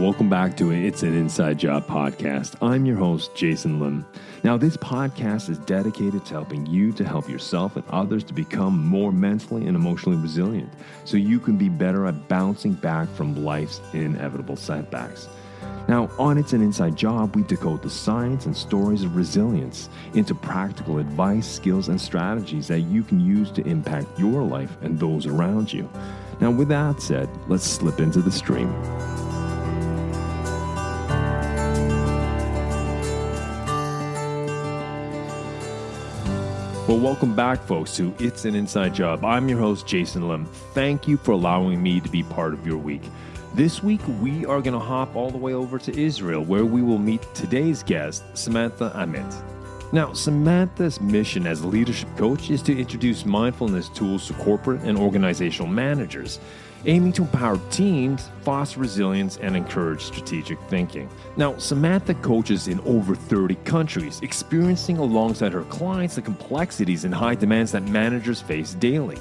welcome back to It's an Inside Job podcast. I'm your host, Jason Lim. Now, this podcast is dedicated to helping you to help yourself and others to become more mentally and emotionally resilient so you can be better at bouncing back from life's inevitable setbacks. Now, on It's an Inside Job, we decode the science and stories of resilience into practical advice, skills, and strategies that you can use to impact your life and those around you. Now, with that said, let's slip into the stream. Well, welcome back, folks, to It's an Inside Job. I'm your host, Jason Lim. Thank you for allowing me to be part of your week. This week, we are going to hop all the way over to Israel, where we will meet today's guest, Samantha Amit. Now, Samantha's mission as a leadership coach is to introduce mindfulness tools to corporate and organizational managers, aiming to empower teams, foster resilience, and encourage strategic thinking. Now, Samantha coaches in over 30 countries, experiencing alongside her clients the complexities and high demands that managers face daily.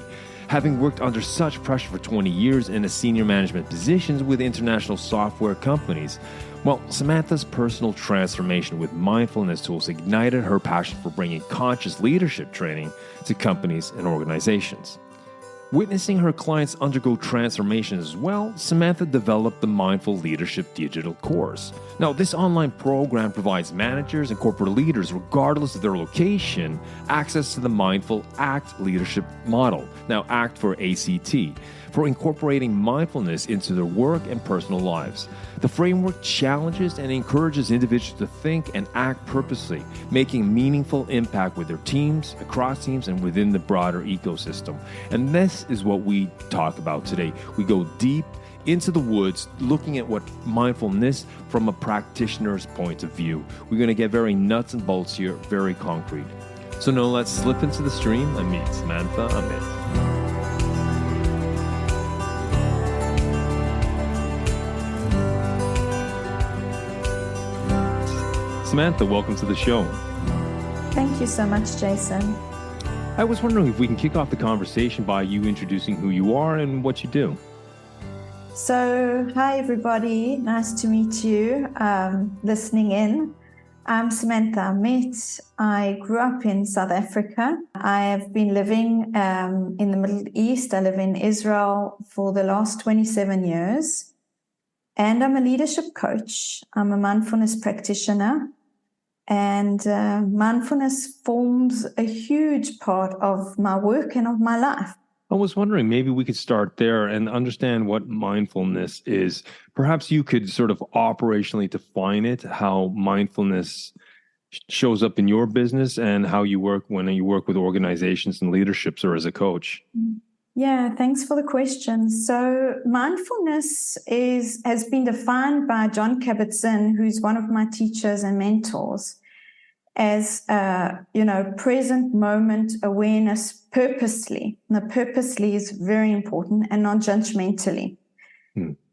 Having worked under such pressure for 20 years in a senior management positions with international software companies, well, Samantha's personal transformation with mindfulness tools ignited her passion for bringing conscious leadership training to companies and organizations. Witnessing her clients undergo transformation as well, Samantha developed the Mindful Leadership Digital Course. Now, this online program provides managers and corporate leaders, regardless of their location, access to the Mindful ACT leadership model. Now, ACT for ACT, for incorporating mindfulness into their work and personal lives. The framework challenges and encourages individuals to think and act purposely, making meaningful impact with their teams, across teams, and within the broader ecosystem. And this is what we talk about today. We go deep into the woods, looking at what mindfulness from a practitioner's point of view. We're going to get very nuts and bolts here, very concrete. So now let's slip into the stream and meet Samantha Amit. Samantha, welcome to the show. Thank you so much, Jason. I was wondering if we can kick off the conversation by you introducing who you are and what you do. So, hi everybody. Nice to meet you listening in. I'm Samantha Amit. I grew up in South Africa. I have been living in the Middle East. I live in Israel for the last 27 years. And I'm a leadership coach. I'm a mindfulness practitioner. And mindfulness forms a huge part of my work and of my life. I was wondering, maybe we could start there and understand what mindfulness is. Perhaps you could sort of operationally define it, how mindfulness shows up in your business and how you work when you work with organizations and leaderships or as a coach. Yeah, thanks for the question. So mindfulness has been defined by John Kabat-Zinn, who's one of my teachers and mentors, as present moment awareness purposely. Now, purposely is very important and non-judgmentally.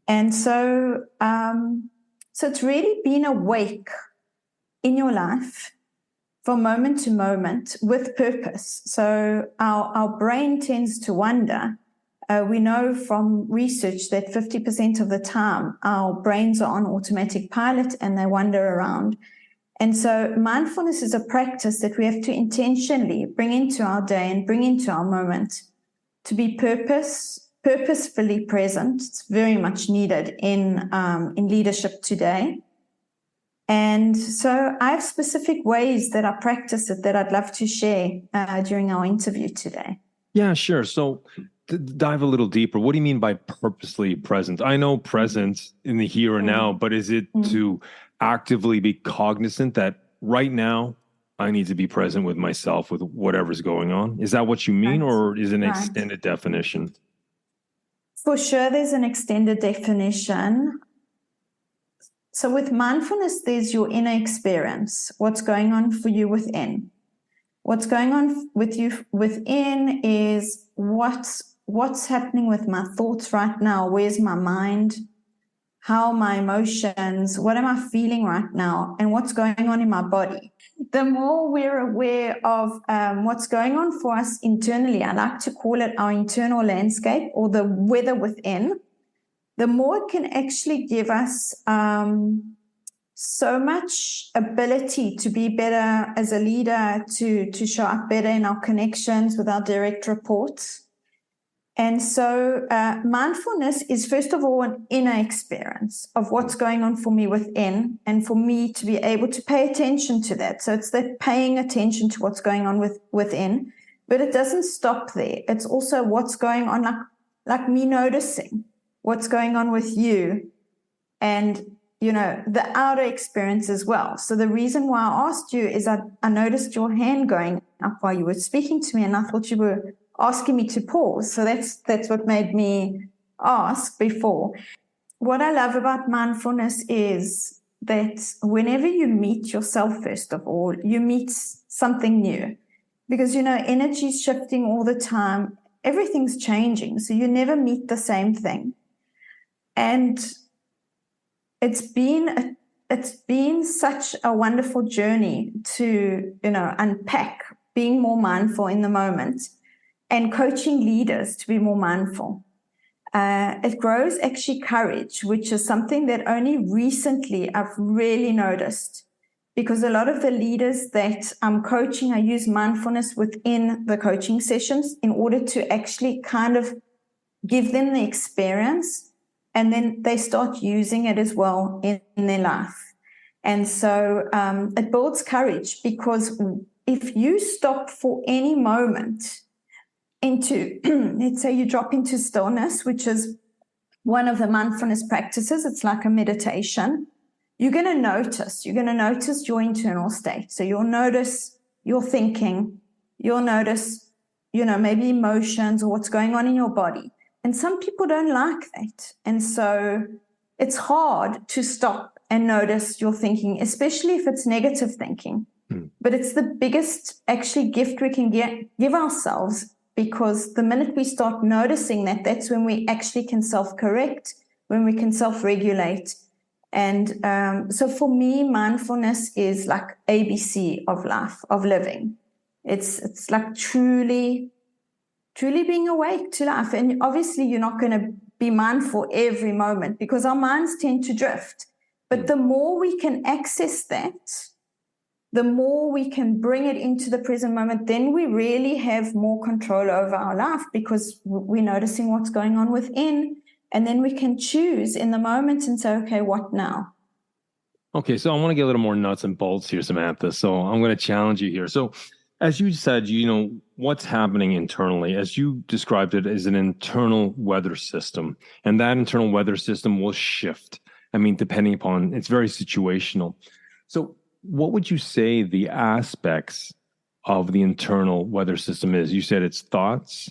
And so it's really being awake in your life from moment to moment with purpose. So our brain tends to wander. We know from research that 50% of the time our brains are on automatic pilot and they wander around. And so mindfulness is a practice that we have to intentionally bring into our day and bring into our moment to be purposefully present. It's very much needed in leadership today. And so I have specific ways that I practice it that I'd love to share during our interview today. Yeah, sure. So dive a little deeper. What do you mean by purposely present? I know present in the here and now, but is it to actively be cognizant that right now I need to be present with myself with whatever's going on? Is that what you mean, or is it an extended definition? For sure, there's an extended definition. So with mindfulness, there's your inner experience, what's going on for you within. What's going on with you within is what's happening with my thoughts right now. Where's my mind? How are my emotions? What am I feeling right now? And what's going on in my body? The more we're aware of what's going on for us internally, I like to call it our internal landscape or the weather within, the more it can actually give us so much ability to be better as a leader, to show up better in our connections with our direct reports. And so mindfulness is, first of all, an inner experience of what's going on for me within, and for me to be able to pay attention to that. So it's that paying attention to what's going on within, but it doesn't stop there. It's also what's going on, like me noticing what's going on with you, and the outer experience as well. So the reason why I asked you is I noticed your hand going up while you were speaking to me, and I thought you were asking me to pause. So that's what made me ask before. What I love about mindfulness is that whenever you meet yourself, first of all, you meet something new, because energy is shifting all the time. Everything's changing, so you never meet the same thing. And it's been such a wonderful journey to unpack being more mindful in the moment, and coaching leaders to be more mindful. It grows actually courage, which is something that only recently I've really noticed, because a lot of the leaders that I'm coaching, I use mindfulness within the coaching sessions in order to actually kind of give them the experience, and then they start using it as well in their life. And so it builds courage, because if you stop for any moment into, let's say you drop into stillness, which is one of the mindfulness practices, it's like a meditation, you're going to notice your internal state. So you'll notice your thinking, you'll notice, maybe emotions or what's going on in your body. And some people don't like that. And so it's hard to stop and notice your thinking, especially if it's negative thinking. But it's the biggest actually gift we can give ourselves, because the minute we start noticing that, that's when we actually can self-correct, when we can self-regulate. And so for me, mindfulness is like ABC of life, of living. It's like truly being awake to life. And obviously you're not going to be mindful every moment, because our minds tend to drift. But the more we can access that, the more we can bring it into the present moment, then we really have more control over our life, because we're noticing what's going on within, and then we can choose in the moment and say, okay, what now? Okay, so I want to get a little more nuts and bolts here, Samantha. So I'm going to challenge you here. So as you said, what's happening internally, as you described it, as an internal weather system, and that internal weather system will shift. I mean, depending upon, it's very situational. So what would you say the aspects of the internal weather system is? You said it's thoughts,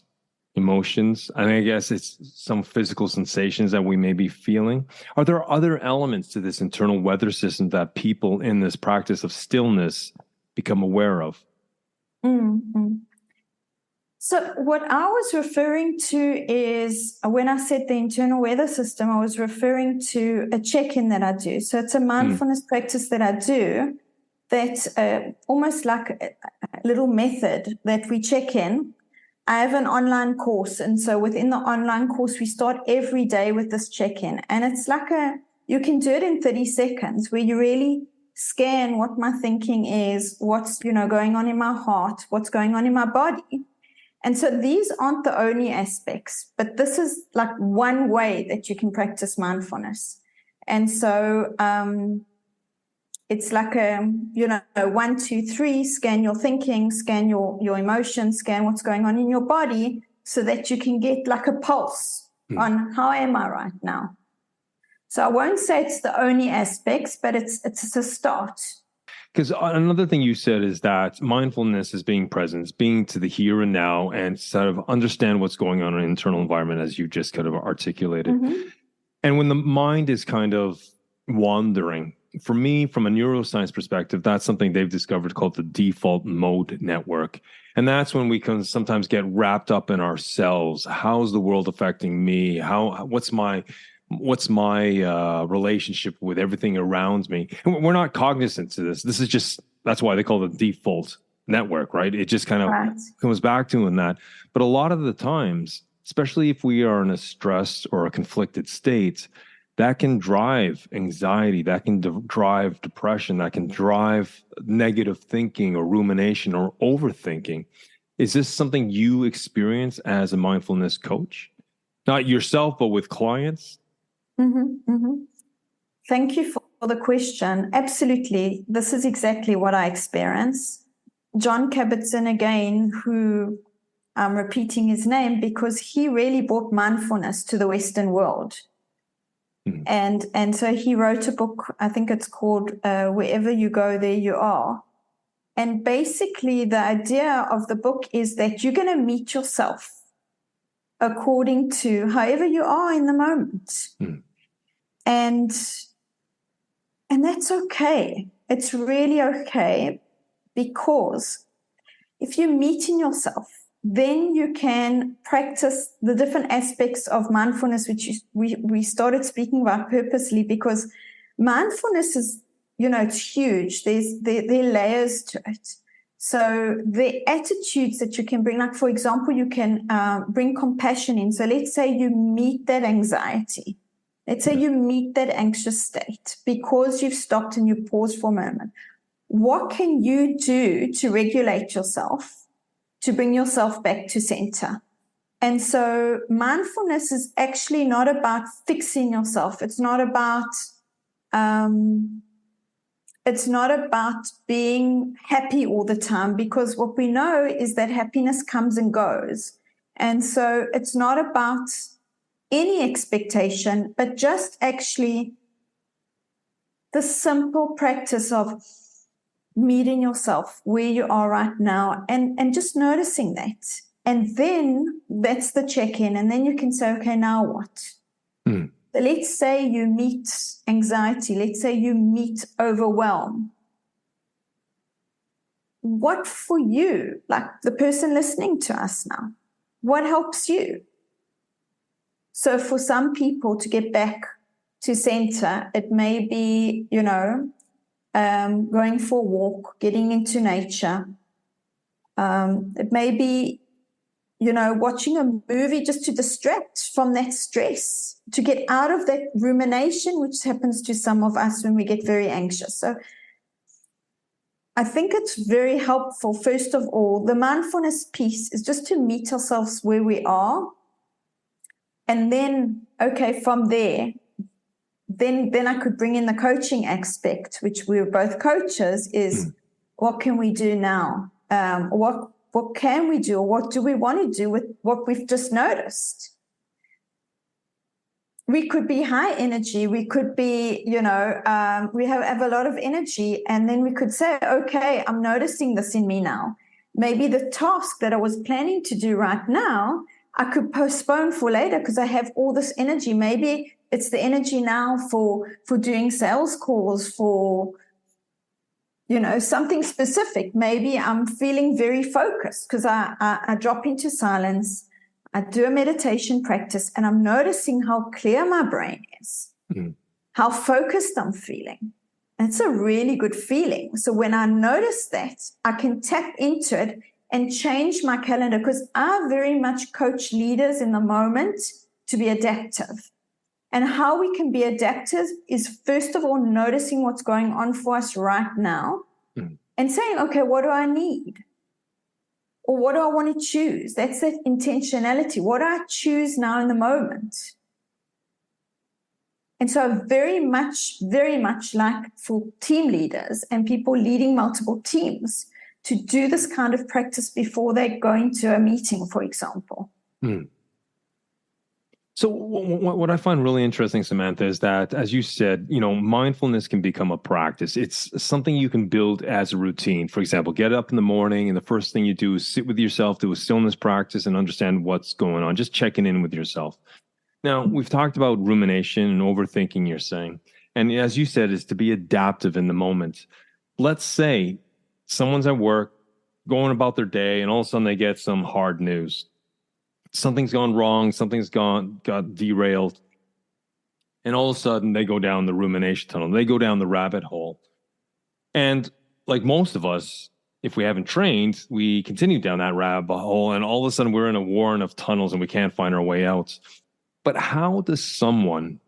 emotions, and I guess it's some physical sensations that we may be feeling. Are there other elements to this internal weather system that people in this practice of stillness become aware of? Mm-hmm. So what I was referring to is, when I said the internal weather system, I was referring to a check-in that I do. So it's a mindfulness practice that I do, that's almost like a little method that we check in. I have an online course, and so within the online course, we start every day with this check-in. And it's like you can do it in 30 seconds, where you really scan what my thinking is, what's going on in my heart, what's going on in my body. And so these aren't the only aspects, but this is like one way that you can practice mindfulness. And so it's like 1, 2, 3, scan your thinking, scan your emotions, scan what's going on in your body, so that you can get like a pulse on how am I right now. So I won't say it's the only aspects, but it's a start. Because another thing you said is that mindfulness is being present, being to the here and now, and sort of understand what's going on in an internal environment, as you just kind of articulated. Mm-hmm. And when the mind is kind of wandering, for me, from a neuroscience perspective, that's something they've discovered called the default mode network. And that's when we can sometimes get wrapped up in ourselves. How's the world affecting me? What's my relationship with everything around me? And we're not cognizant to this. This is just, that's why they call it the default network, right? It just kind of comes back to that. But a lot of the times, especially if we are in a stressed or a conflicted state, that can drive anxiety, that can drive depression, that can drive negative thinking or rumination or overthinking. Is this something you experience as a mindfulness coach? Not yourself, but with clients? Mm-hmm, mm-hmm. Thank you for the question. Absolutely. This is exactly what I experience. John Kabat-Zinn, again, who I'm repeating his name because he really brought mindfulness to the Western world. Mm-hmm. And so he wrote a book, I think it's called Wherever You Go, There You Are. And basically the idea of the book is that you're going to meet yourself according to however you are in the moment. Mm-hmm. And that's okay. It's really okay, because if you're meeting yourself, then you can practice the different aspects of mindfulness, which we started speaking about purposely, because mindfulness is, it's huge. There are layers to it. So the attitudes that you can bring, like, for example, you can bring compassion in. So let's say you meet that anxiety. Let's say you meet that anxious state because you've stopped and you paused for a moment. What can you do to regulate yourself, to bring yourself back to center? And so mindfulness is actually not about fixing yourself. It's not about being happy all the time, because what we know is that happiness comes and goes. And so it's not about any expectation, but just actually the simple practice of meeting yourself where you are right now and just noticing that. And then that's the check-in. And then you can say, okay, now what? So let's say you meet anxiety. Let's say you meet overwhelm. What for you, like the person listening to us now, what helps you? So for some people to get back to center, it may be, going for a walk, getting into nature. It may be, watching a movie just to distract from that stress, to get out of that rumination, which happens to some of us when we get very anxious. So I think it's very helpful. First of all, the mindfulness piece is just to meet ourselves where we are. And then, okay, from there, then I could bring in the coaching aspect, which we're both coaches, is what can we do now? What can we do? Or what do we want to do with what we've just noticed? We could be high energy. We could be, we have a lot of energy. And then we could say, okay, I'm noticing this in me now. Maybe the task that I was planning to do right now, I could postpone for later because I have all this energy. Maybe it's the energy now for doing sales calls, for, something specific. Maybe I'm feeling very focused because I drop into silence. I do a meditation practice and I'm noticing how clear my brain is, how focused I'm feeling. It's a really good feeling. So when I notice that, I can tap into it and change my calendar, because I very much coach leaders in the moment to be adaptive. And how we can be adaptive is, first of all, noticing what's going on for us right now and saying, okay, what do I need? Or what do I want to choose? That's that intentionality. What do I choose now in the moment? And so very much like for team leaders and people leading multiple teams, to do this kind of practice before they go into a meeting, for example. So what I find really interesting, Samantha, is that, as you said, mindfulness can become a practice. It's something you can build as a routine. For example, get up in the morning and the first thing you do is sit with yourself, do a stillness practice and understand what's going on, just checking in with yourself. Now, we've talked about rumination and overthinking, you're saying. And as you said, is to be adaptive in the moment. Let's say someone's at work, going about their day, and all of a sudden they get some hard news. Something's gone wrong, something's got derailed. And all of a sudden they go down the rumination tunnel. They go down the rabbit hole. And like most of us, if we haven't trained, we continue down that rabbit hole, and all of a sudden we're in a warren of tunnels and we can't find our way out. But how does someone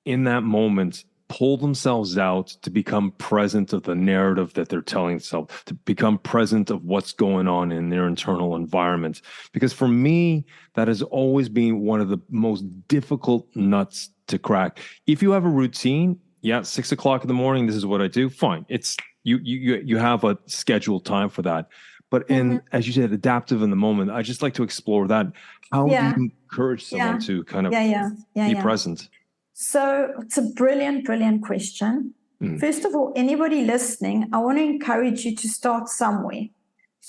in that moment pull themselves out to become present of the narrative that they're telling themselves, to become present of what's going on in their internal environment? Because for me, that has always been one of the most difficult nuts to crack. If you have a routine, 6 o'clock in the morning, this is what I do. Fine. It's you have a scheduled time for that. But as you said, adaptive in the moment, I just like to explore that. How do you encourage someone to kind of be present? So it's a brilliant, brilliant question. First of all, anybody listening, I want to encourage you to start somewhere.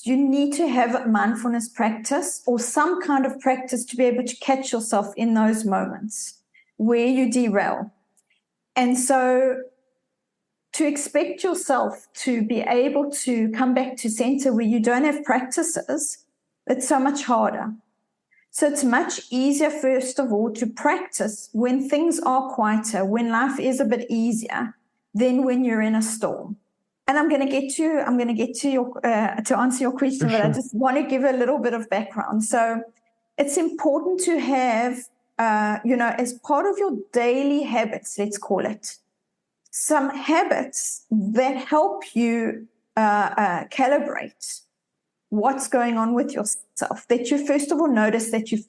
You need to have a mindfulness practice or some kind of practice to be able to catch yourself in those moments where you derail. And so to expect yourself to be able to come back to center where you don't have practices, it's so much harder. So it's much easier, first of all, to practice when things are quieter, when life is a bit easier than when you're in a storm. And I'm going to get to your to answer your question, but I just want to give a little bit of background. So it's important to have, as part of your daily habits, let's call it, some habits that help you calibrate what's going on with yourself, that you first of all notice that you've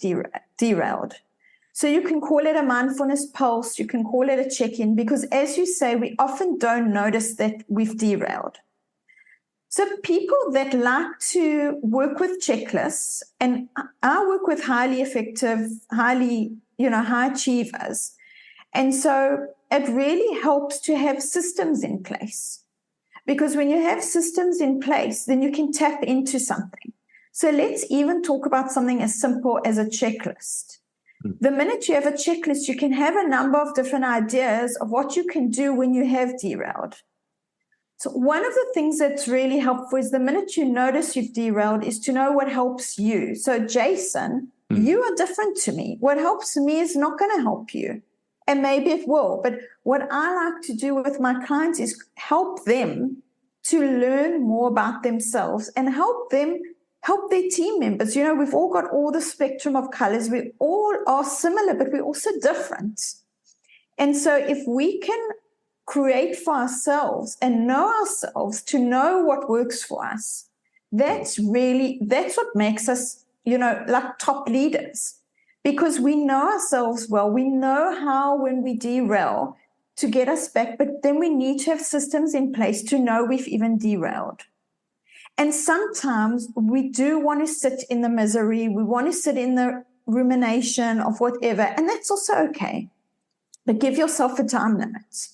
derailed. So you can call it a mindfulness pulse, you can call it a check-in, because as you say, we often don't notice that we've derailed. So people that like to work with checklists, and I work with highly effective, high achievers. And so it really helps to have systems in place. Because when you have systems in place, then you can tap into something. So let's even talk about something as simple as a checklist. The minute you have a checklist, you can have a number of different ideas of what you can do when you have derailed. So one of the things that's really helpful is the minute you notice you've derailed is to know what helps you. So Jason, you are different to me. What helps me is not going to help you. And maybe it will. But what I like to do with my clients is help them to learn more about themselves and help their team members. We've all got all the spectrum of colors. We all are similar, but we're also different. And so if we can create for ourselves and know ourselves to know what works for us, that's what makes us, like top leaders. Because we know ourselves well, we know how when we derail to get us back, but then we need to have systems in place to know we've even derailed. And sometimes we do want to sit in the misery, we want to sit in the rumination of whatever, and that's also okay. But give yourself a time limit.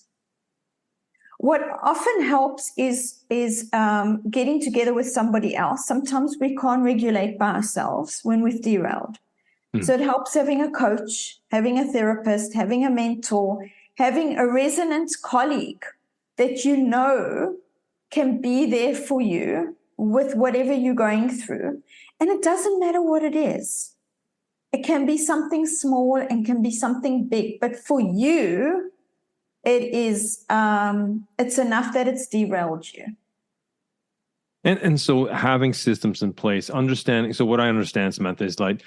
What often helps is getting together with somebody else. Sometimes we can't regulate by ourselves when we've derailed. So it helps having a coach, having a therapist, having a mentor, having a resonant colleague that you know can be there for you with whatever you're going through. And it doesn't matter what it is. It can be something small and can be something big. But for you, it is it's enough that it's derailed you. And so having systems in place, understanding. So what I understand, Samantha, is like,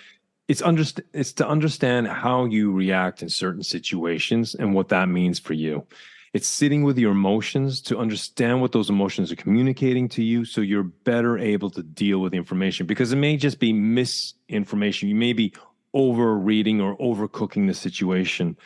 it's to understand how you react in certain situations and what that means for you. It's sitting with your emotions to understand what those emotions are communicating to you so you're better able to deal with the information, because it may just be misinformation. You may be over-reading or overcooking the situation.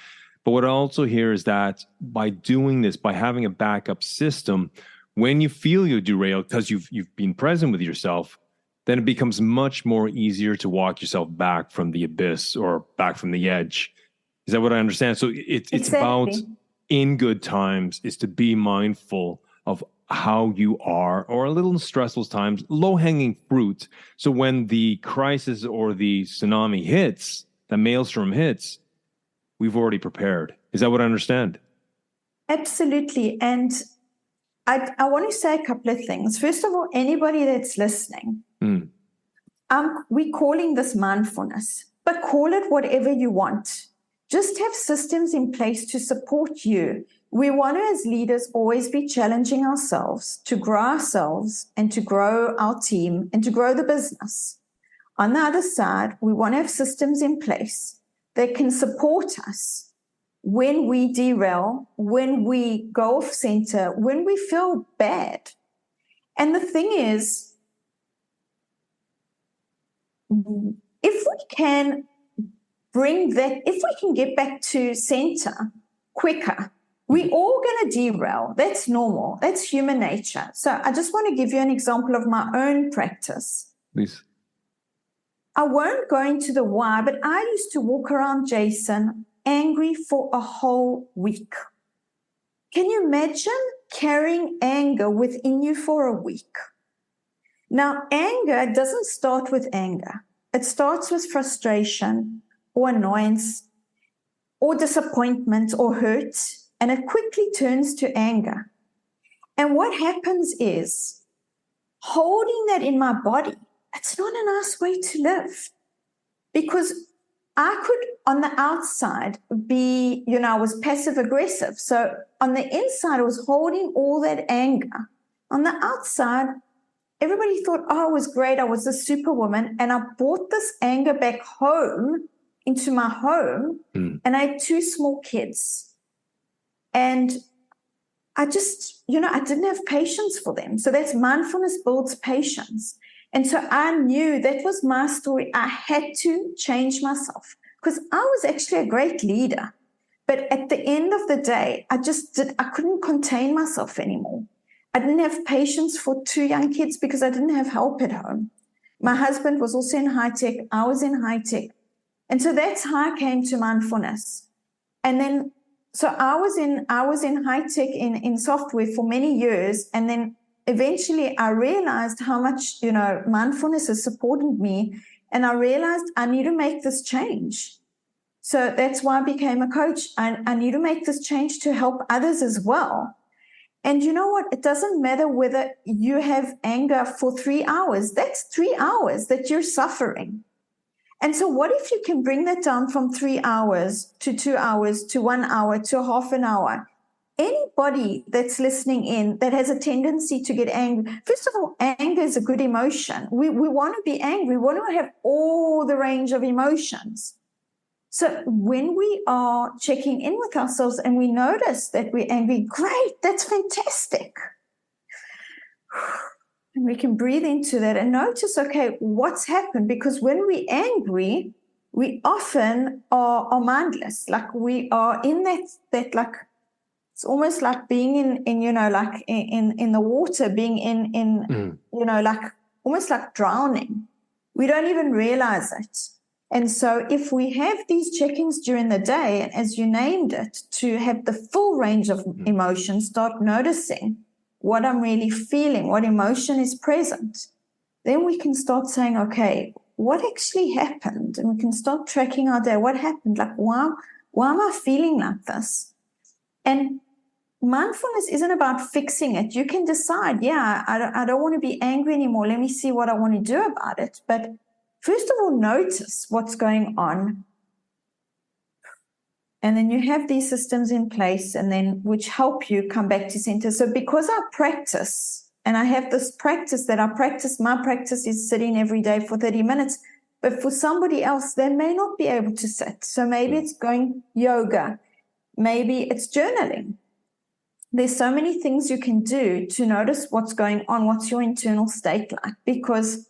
But what I also hear is that by doing this, by having a backup system, when you feel you're derailed because you've been present with yourself, then it becomes much more easier to walk yourself back from the abyss or back from the edge. Is that what I understand? So it's about, in good times, is to be mindful of how you are, or a little in stressful times, low-hanging fruit. So when the crisis or the tsunami hits, the maelstrom hits, we've already prepared. Is that what I understand? Absolutely. And I want to say a couple of things. First of all, anybody that's listening, we're calling this mindfulness, but call it whatever you want. Just have systems in place to support you We want to, as leaders, always be challenging ourselves to grow ourselves and to grow our team and to grow the business. On the other side, we want to have systems in place that can support us when we derail, when we go off center, when we feel bad. And the thing is, if we can if we can get back to center quicker, we're all going to derail. That's normal. That's human nature. So I just want to give you an example of my own practice. Please. I won't go into the why, but I used to walk around, Jason, angry for a whole week. Can you imagine carrying anger within you for a week? Now, anger doesn't start with anger. It starts with frustration or annoyance or disappointment or hurt, and it quickly turns to anger. And what happens is, holding that in my body, it's not a nice way to live, because I could, on the outside, be, I was passive aggressive. So on the inside, I was holding all that anger. On the outside, everybody thought, oh, I was great. I was a superwoman. And I brought this anger back home into my home. And I had 2 small kids. And I just, I didn't have patience for them. So that's mindfulness builds patience. And so I knew that was my story. I had to change myself because I was actually a great leader. But at the end of the day, I couldn't contain myself anymore. I didn't have patience for 2 young kids because I didn't have help at home. My husband was also in high tech. I was in high tech. And so that's how I came to mindfulness. And then, so I was in high tech in software for many years. And then eventually I realized how much, mindfulness has supported me. And I realized I need to make this change. So that's why I became a coach. I need to make this change to help others as well. And you know what? It doesn't matter whether you have anger for 3 hours. That's 3 hours that you're suffering. And so what if you can bring that down from 3 hours to 2 hours to 1 hour to half an hour? Anybody that's listening in that has a tendency to get angry, first of all, anger is a good emotion. We want to be angry. We want to have all the range of emotions. So when we are checking in with ourselves and we notice that we're angry, great, that's fantastic. And we can breathe into that and notice, okay, what's happened? Because when we're angry, we often are mindless. Like we are in that like, it's almost like being in the water, being in like almost like drowning. We don't even realize it. And so if we have these check-ins during the day, and as you named it, to have the full range of emotions, start noticing what I'm really feeling, what emotion is present, then we can start saying, okay, what actually happened? And we can start tracking our day. What happened? Like, why am I feeling like this? And mindfulness isn't about fixing it. You can decide, I don't want to be angry anymore. Let me see what I want to do about it. But first of all, notice what's going on. And then you have these systems in place and then which help you come back to center. So because I practice, and I have this practice that I practice, my practice is sitting every day for 30 minutes. But for somebody else, they may not be able to sit. So maybe it's going yoga. Maybe it's journaling. There's so many things you can do to notice what's going on, what's your internal state like, because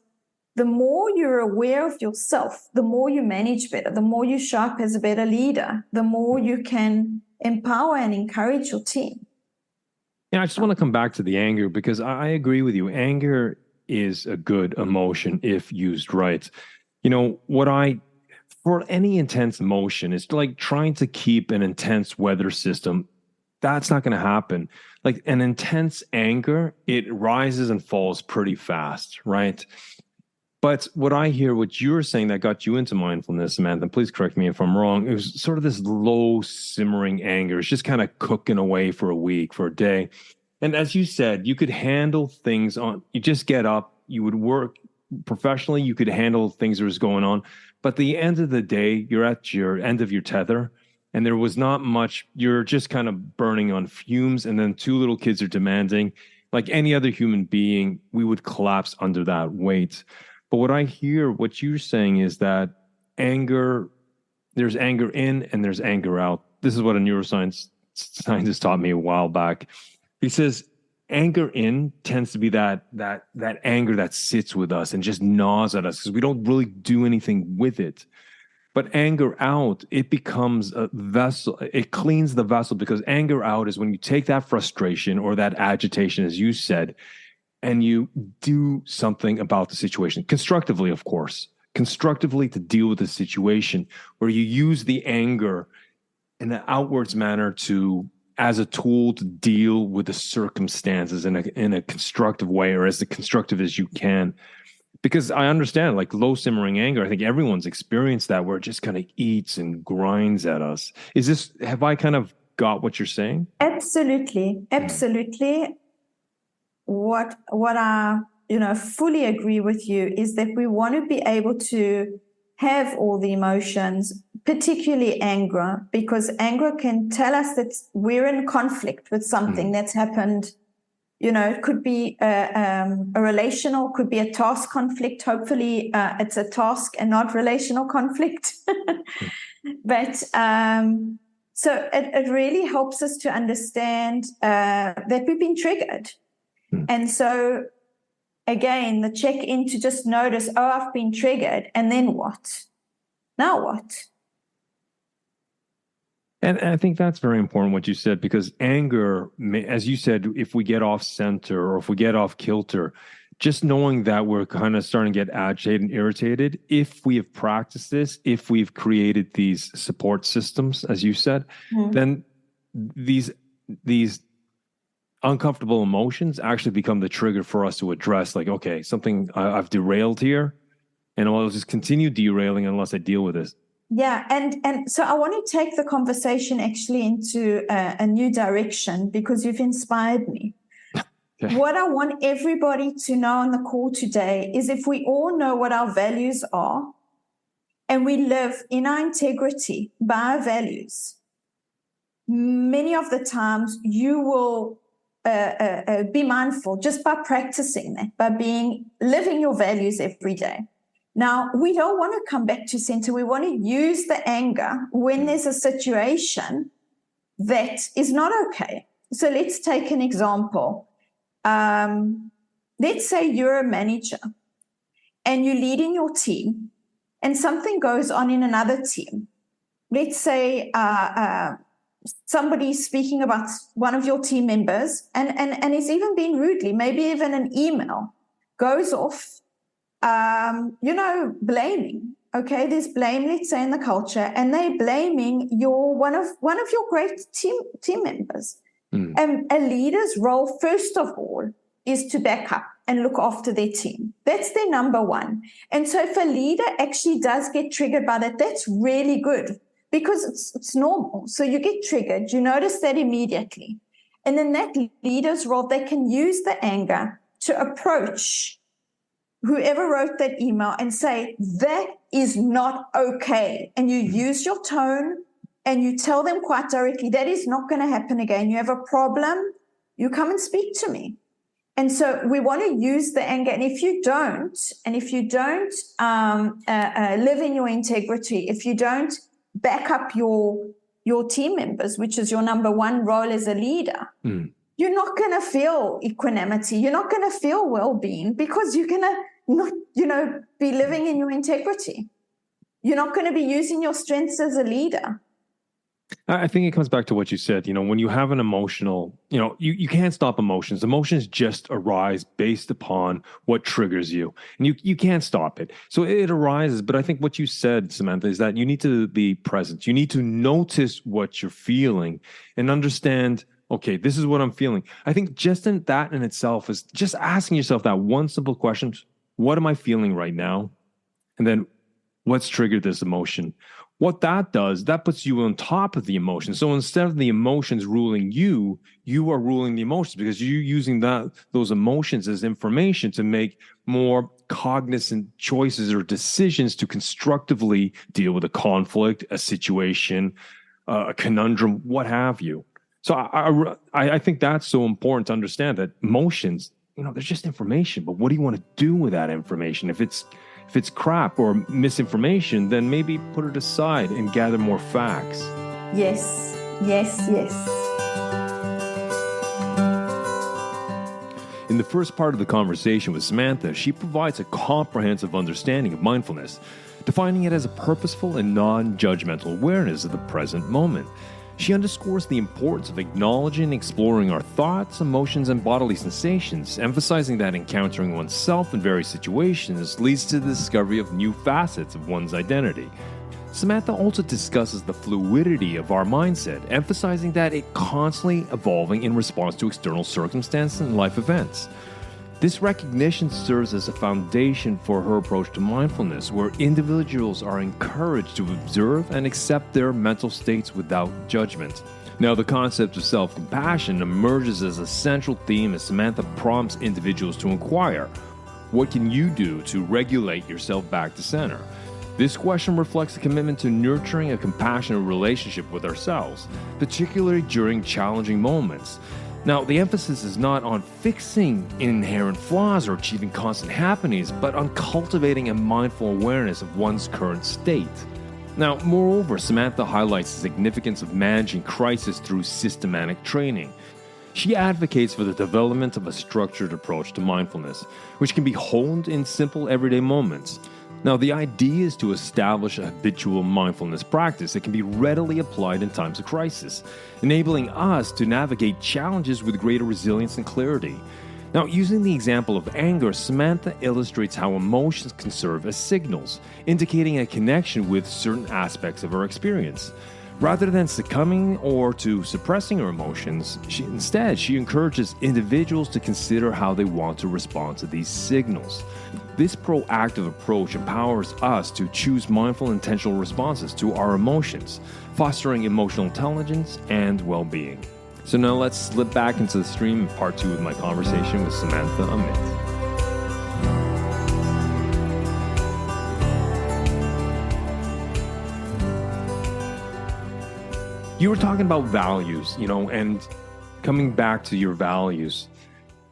the more you're aware of yourself, the more you manage better, the more you show up as a better leader, the more you can empower and encourage your team. Yeah, I just want to come back to the anger because I agree with you. Anger is a good emotion if used right. For any intense emotion, it's like trying to keep an intense weather system. That's not going to happen. Like an intense anger, it rises and falls pretty fast, right? But what you were saying that got you into mindfulness, Samantha, please correct me if I'm wrong, it was sort of this low simmering anger. It's just kind of cooking away for a week, for a day. And as you said, you could handle things you just get up, you would work professionally, you could handle things that was going on. But at the end of the day, you're at your end of your tether. and there was not much. You're just kind of burning on fumes, and then two little kids are demanding, like any other human being, we would collapse under that weight. But what I hear, what you're saying is that anger, there's anger in and there's anger out. This is what a neuroscience scientist taught me a while back. He says anger in tends to be that anger that sits with us and just gnaws at us because we don't really do anything with it. But anger out, it becomes a vessel. It cleans the vessel, because anger out is when you take that frustration or that agitation, as you said, and you do something about the situation constructively, of course, constructively to deal with the situation, where you use the anger in an outwards manner to as a tool to deal with the circumstances in a constructive way, or as constructive as you can. Because I understand, like low simmering anger, I think everyone's experienced that, where it just kind of eats and grinds at us. Have I kind of got what you're saying? Absolutely. Absolutely. What I, fully agree with you is that we want to be able to have all the emotions, particularly anger, because anger can tell us that we're in conflict with something that's happened. It could be a relational, could be a task conflict. Hopefully, it's a task and not relational conflict. But so it really helps us to understand that we've been triggered. And so, again, the check-in to just notice, oh, I've been triggered. And then what? Now what? And I think that's very important what you said, because anger, as you said, if we get off center or if we get off kilter, just knowing that we're kind of starting to get agitated and irritated, if we have practiced this, if we've created these support systems, as you said, then these uncomfortable emotions actually become the trigger for us to address, like, okay, something I've derailed here, and I'll just continue derailing unless I deal with this. Yeah, and so I want to take the conversation actually into a new direction, because you've inspired me. Okay. What I want everybody to know on the call today is, if we all know what our values are and we live in our integrity by our values, many of the times you will be mindful just by practicing that, by living your values every day. Now, we don't want to come back to center. We want to use the anger when there's a situation that is not okay. So let's take an example. Let's say you're a manager and you're leading your team and something goes on in another team. Let's say somebody's speaking about one of your team members and is even being rudely, maybe even an email goes off. Blaming. Okay, there's blame, let's say, in the culture, and they're blaming one of your great team members. And a leader's role, first of all, is to back up and look after their team. That's their number one. And so if a leader actually does get triggered by that, that's really good, because it's normal. So you get triggered, you notice that immediately. And in that leader's role, they can use the anger to approach whoever wrote that email and say, that is not okay. And you use your tone and you tell them quite directly, that is not going to happen again. You have a problem, you come and speak to me. And so we want to use the anger. And if you don't live in your integrity, if you don't back up your team members, which is your number one role as a leader, you're not going to feel equanimity. You're not going to feel well-being, because you're going to not, be living in your integrity. You're not going to be using your strengths as a leader. I think it comes back to what you said. When you have an emotional, you can't stop emotions. Emotions just arise based upon what triggers you, and you can't stop it. So it arises. But I think what you said, Samantha, is that you need to be present. You need to notice what you're feeling and understand, okay, this is what I'm feeling. I think just in that in itself is just asking yourself that one simple question: what am I feeling right now? And then what's triggered this emotion? What that does, that puts you on top of the emotion. So instead of the emotions ruling you, you are ruling the emotions, because you're using those emotions as information to make more cognizant choices or decisions to constructively deal with a conflict, a situation, a conundrum, what have you. So I think that's so important to understand that emotions, they're just information, but what do you want to do with that information? If it's crap or misinformation, then maybe put it aside and gather more facts. Yes, yes, yes. In the first part of the conversation with Samantha, she provides a comprehensive understanding of mindfulness, defining it as a purposeful and non-judgmental awareness of the present moment. She underscores the importance of acknowledging and exploring our thoughts, emotions, and bodily sensations, emphasizing that encountering oneself in various situations leads to the discovery of new facets of one's identity. Samantha also discusses the fluidity of our mindset, emphasizing that it's constantly evolving in response to external circumstances and life events. This recognition serves as a foundation for her approach to mindfulness, where individuals are encouraged to observe and accept their mental states without judgment. Now, the concept of self-compassion emerges as a central theme as Samantha prompts individuals to inquire, what can you do to regulate yourself back to center? This question reflects a commitment to nurturing a compassionate relationship with ourselves, particularly during challenging moments. Now, the emphasis is not on fixing inherent flaws or achieving constant happiness, but on cultivating a mindful awareness of one's current state. Now, moreover, Samantha highlights the significance of managing crisis through systematic training. She advocates for the development of a structured approach to mindfulness, which can be honed in simple everyday moments. Now, the idea is to establish a habitual mindfulness practice that can be readily applied in times of crisis, enabling us to navigate challenges with greater resilience and clarity. Now, using the example of anger, Samantha illustrates how emotions can serve as signals, indicating a connection with certain aspects of our experience. Rather than succumbing or to suppressing her emotions, she encourages individuals to consider how they want to respond to these signals. This proactive approach empowers us to choose mindful, intentional responses to our emotions, fostering emotional intelligence and well-being. So now let's slip back into the stream in part 2 of my conversation with Samantha Amit. You were talking about values, and coming back to your values.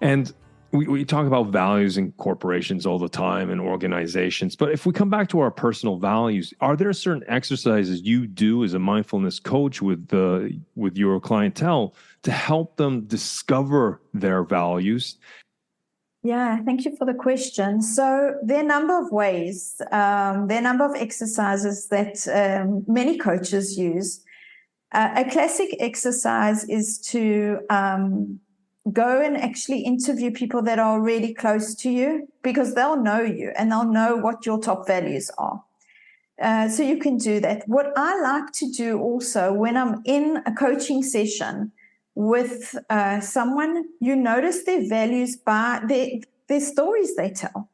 And we talk about values in corporations all the time and organizations. But if we come back to our personal values, are there certain exercises you do as a mindfulness coach with your clientele to help them discover their values? Yeah, thank you for the question. So there are a number of ways, there are a number of exercises that many coaches use. A classic exercise is to go and actually interview people that are really close to you, because they'll know you and they'll know what your top values are. So you can do that. What I like to do also when I'm in a coaching session with someone, you notice their values by their stories they tell.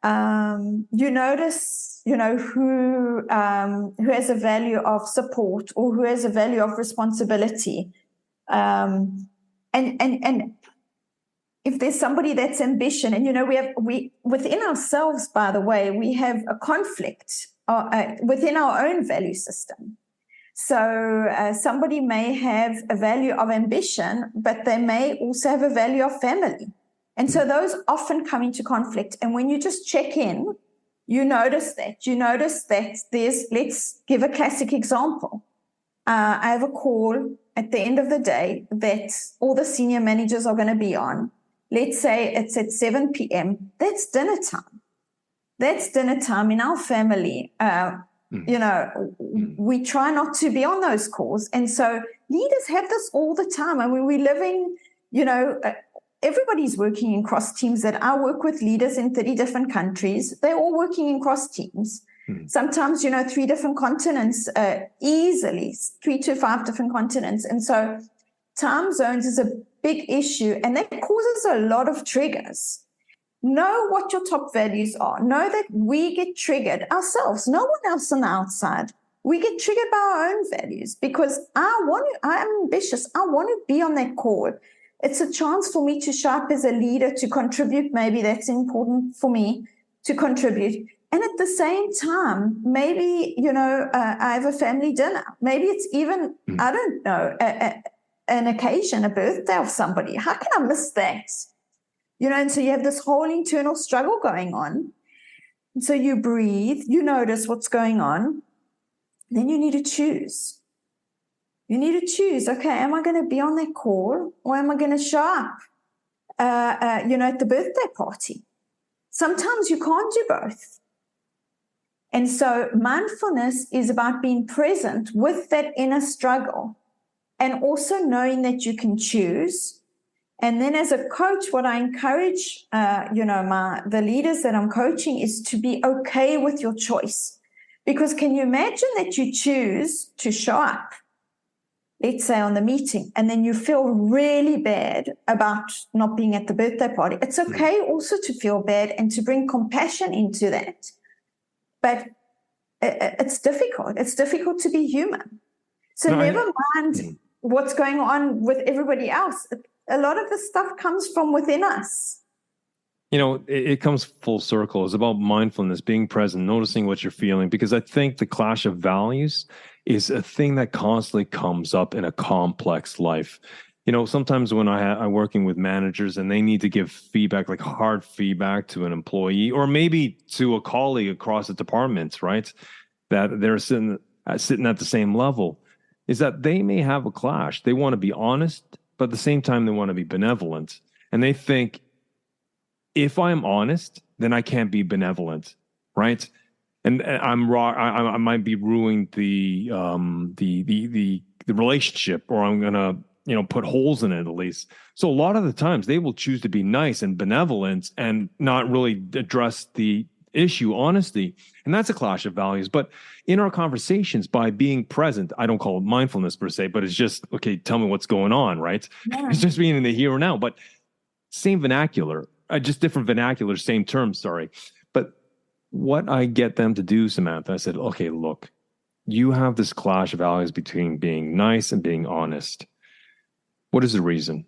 You notice, who has a value of support or who has a value of responsibility. And if there's somebody that's ambition, and we within ourselves, by the way, we have a conflict within our own value system. So somebody may have a value of ambition, but they may also have a value of family. And so those often come into conflict. And when you just check in, you notice that let's give a classic example. I have a call at the end of the day that all the senior managers are going to be on. Let's say it's at 7 p.m. That's dinner time. That's dinner time in our family. We try not to be on those calls. And so leaders have this all the time. I mean, we're living, everybody's working in cross teams. That I work with leaders in 30 different countries. They're all working in cross teams. Sometimes, 3 different continents, easily 3 to 5 different continents. And so time zones is a big issue, and that causes a lot of triggers. Know what your top values are. Know that we get triggered ourselves, no one else on the outside. We get triggered by our own values because I'm ambitious. I want to be on that call. It's a chance for me to show up as a leader, to contribute. Maybe that's important for me to contribute. And at the same time, maybe, I have a family dinner. Maybe it's even, I don't know, an occasion, a birthday of somebody. How can I miss that? And so you have this whole internal struggle going on. And so you breathe, you notice what's going on. Then you need to choose. You need to choose, okay, am I going to be on that call or am I going to show up, at the birthday party? Sometimes you can't do both. And so mindfulness is about being present with that inner struggle and also knowing that you can choose. And then as a coach, what I encourage, the leaders that I'm coaching is to be okay with your choice. Because can you imagine that you choose to show up, let's say on the meeting, and then you feel really bad about not being at the birthday party? It's okay also to feel bad and to bring compassion into that. But it's difficult. It's difficult to be human. So never mind what's going on with everybody else. A lot of the stuff comes from within us. It comes full circle. It's about mindfulness, being present, noticing what you're feeling, because I think the clash of values is a thing that constantly comes up in a complex life. Sometimes when I'm working with managers and they need to give feedback, like hard feedback to an employee or maybe to a colleague across the department, right, that they're sitting at the same level, is that they may have a clash. They want to be honest, but at the same time, they want to be benevolent. And they think, if I'm honest, then I can't be benevolent, right? And I'm wrong. I might be ruining the relationship, or I'm gonna put holes in it at least. So a lot of the times they will choose to be nice and benevolent and not really address the issue honestly, and that's a clash of values. But in our conversations, by being present, I don't call it mindfulness per se, but it's just, okay, tell me what's going on, right? Yeah. It's just being in the here and now, but same vernacular. Just different vernacular, same terms, sorry. But what I get them to do, Samantha, I said, okay, look, you have this clash of values between being nice and being honest. What is the reason?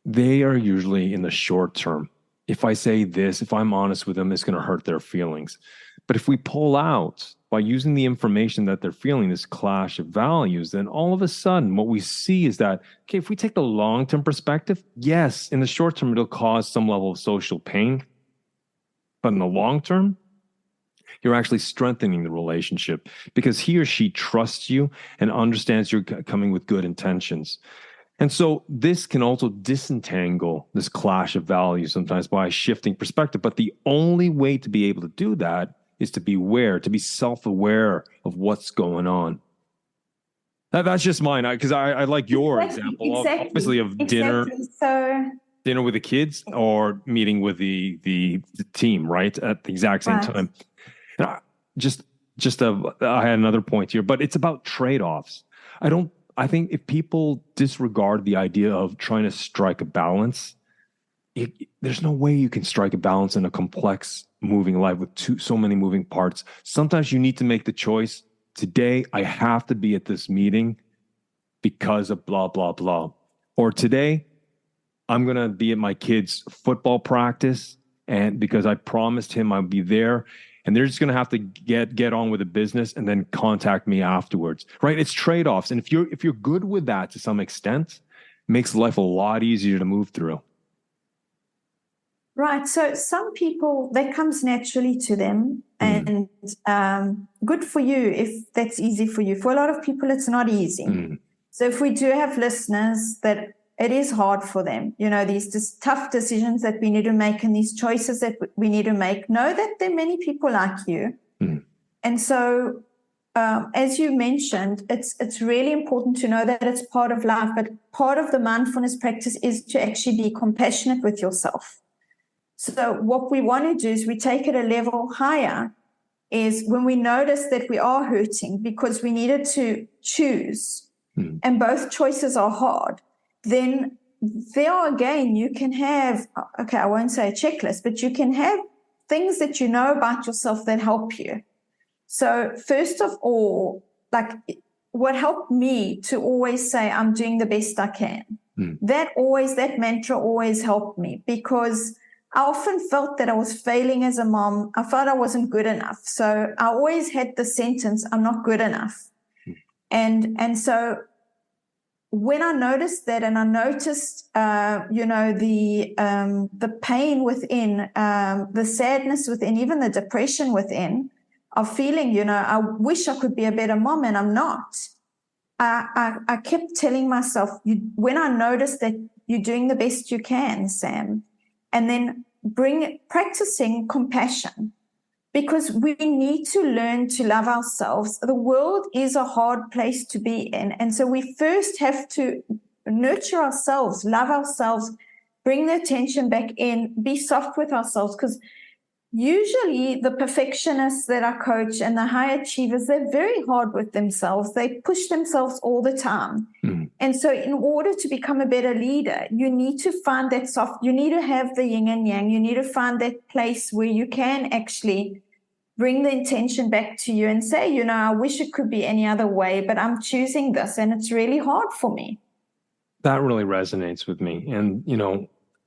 They are usually in the short term. If I say this, if I'm honest with them, it's going to hurt their feelings. But if we pull out by using the information that they're feeling, this clash of values, then all of a sudden what we see is that, okay, if we take the long-term perspective, yes, in the short term, it'll cause some level of social pain. But in the long term, you're actually strengthening the relationship because he or she trusts you and understands you're coming with good intentions. And so this can also disentangle this clash of values sometimes by shifting perspective. But the only way to be able to do that is to be aware, to be self-aware of what's going on. That's just mine, because I like your example, obviously, of dinner with the kids or meeting with the team, right, at the exact same time. And I had another point here, but it's about trade-offs. I think if people disregard the idea of trying to strike a balance, there's no way you can strike a balance in a complex moving life with so many moving parts. Sometimes you need to make the choice. Today, I have to be at this meeting because of blah, blah, blah. Or today, I'm going to be at my kid's football practice and because I promised him I'd be there. And they're just going to have to get on with the business and then contact me afterwards, right? It's trade-offs. And if you're good with that to some extent, it makes life a lot easier to move through. Right. So some people, that comes naturally to them. And good for you if that's easy for you. For a lot of people, it's not easy. So if we do have listeners that it is hard for them, these tough decisions that we need to make and these choices that we need to make, know that there are many people like you. And so, as you mentioned, it's really important to know that it's part of life, but part of the mindfulness practice is to actually be compassionate with yourself. So what we want to do is we take it a level higher, is when we notice that we are hurting because we needed to choose and both choices are hard, then there again, you can have, okay, I won't say a checklist, but you can have things that you know about yourself that help you. So first of all, like what helped me to always say, I'm doing the best I can. That mantra always helped me because I often felt that I was failing as a mom. I felt I wasn't good enough. So I always had the sentence, I'm not good enough. And so when I noticed that, and I noticed, the pain within, the sadness within, even the depression within, of feeling, I wish I could be a better mom, and I'm not. I kept telling myself, when I noticed that you're doing the best you can, Sam, and then practicing compassion. Because we need to learn to love ourselves. The world is a hard place to be in. And so we first have to nurture ourselves, love ourselves, bring the attention back in, be soft with ourselves. Because usually the perfectionists that I coach and the high achievers, they're very hard with themselves. They push themselves all the time. And so in order to become a better leader, you need to find that you need to have the yin and yang. You need to find that place where you can actually bring the intention back to you and say, I wish it could be any other way, but I'm choosing this, and it's really hard for me. That really resonates with me. And,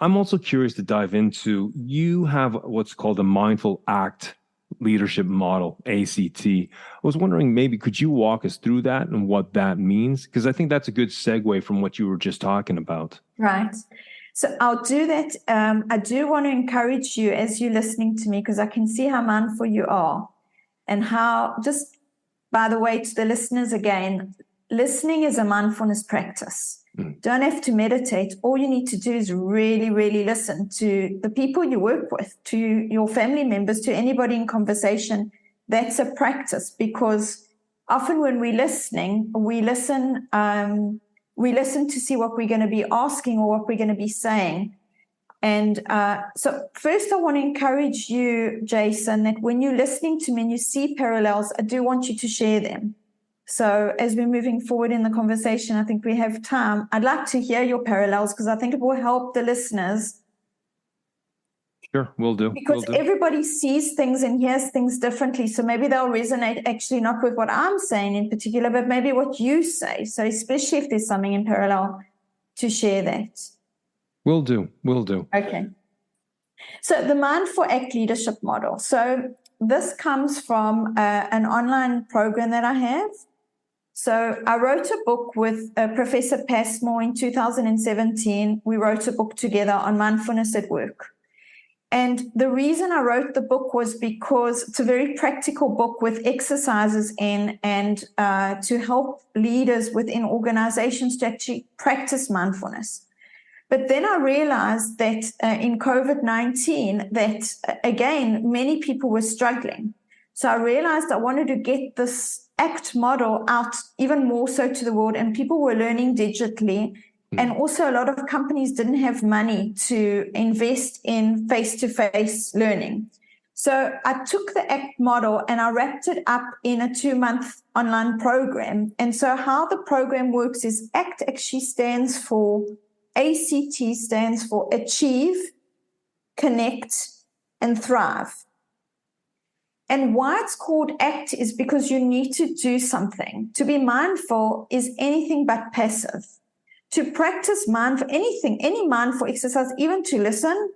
I'm also curious to dive into, you have what's called a mindful act leadership model, ACT. I was wondering, maybe could you walk us through that and what that means? Because I think that's a good segue from what you were just talking about. Right. So I'll do that. I do want to encourage you as you're listening to me, because I can see how mindful you are, and how, just by the way, to the listeners again, listening is a mindfulness practice. Don't have to meditate. All you need to do is really, really listen to the people you work with, to your family members, to anybody in conversation. That's a practice, because often when we're listening, we listen to see what we're going to be asking or what we're going to be saying. And so first I want to encourage you, Jason, that when you're listening to me and you see parallels, I do want you to share them. So as we're moving forward in the conversation, I think we have time. I'd like to hear your parallels, because I think it will help the listeners. Sure, we'll do. Because everybody sees things and hears things differently. So maybe they'll resonate actually not with what I'm saying in particular, but maybe what you say. So especially if there's something in parallel, to share that. Will do. Okay. So the Mindful Act leadership model. So this comes from an online program that I have. So I wrote a book with Professor Passmore in 2017. We wrote a book together on mindfulness at work. And the reason I wrote the book was because it's a very practical book with exercises in, and to help leaders within organizations to actually practice mindfulness. But then I realized that in COVID-19, that again, many people were struggling. So I realized I wanted to get this ACT model out even more so to the world, and people were learning digitally. And also a lot of companies didn't have money to invest in face-to-face learning. So I took the ACT model and I wrapped it up in a 2-month online program. And so how the program works is ACT actually stands for, ACT stands for Achieve, Connect, and Thrive. And why it's called ACT is because you need to do something. To be mindful is anything but passive. To practice any mindful exercise, even to listen.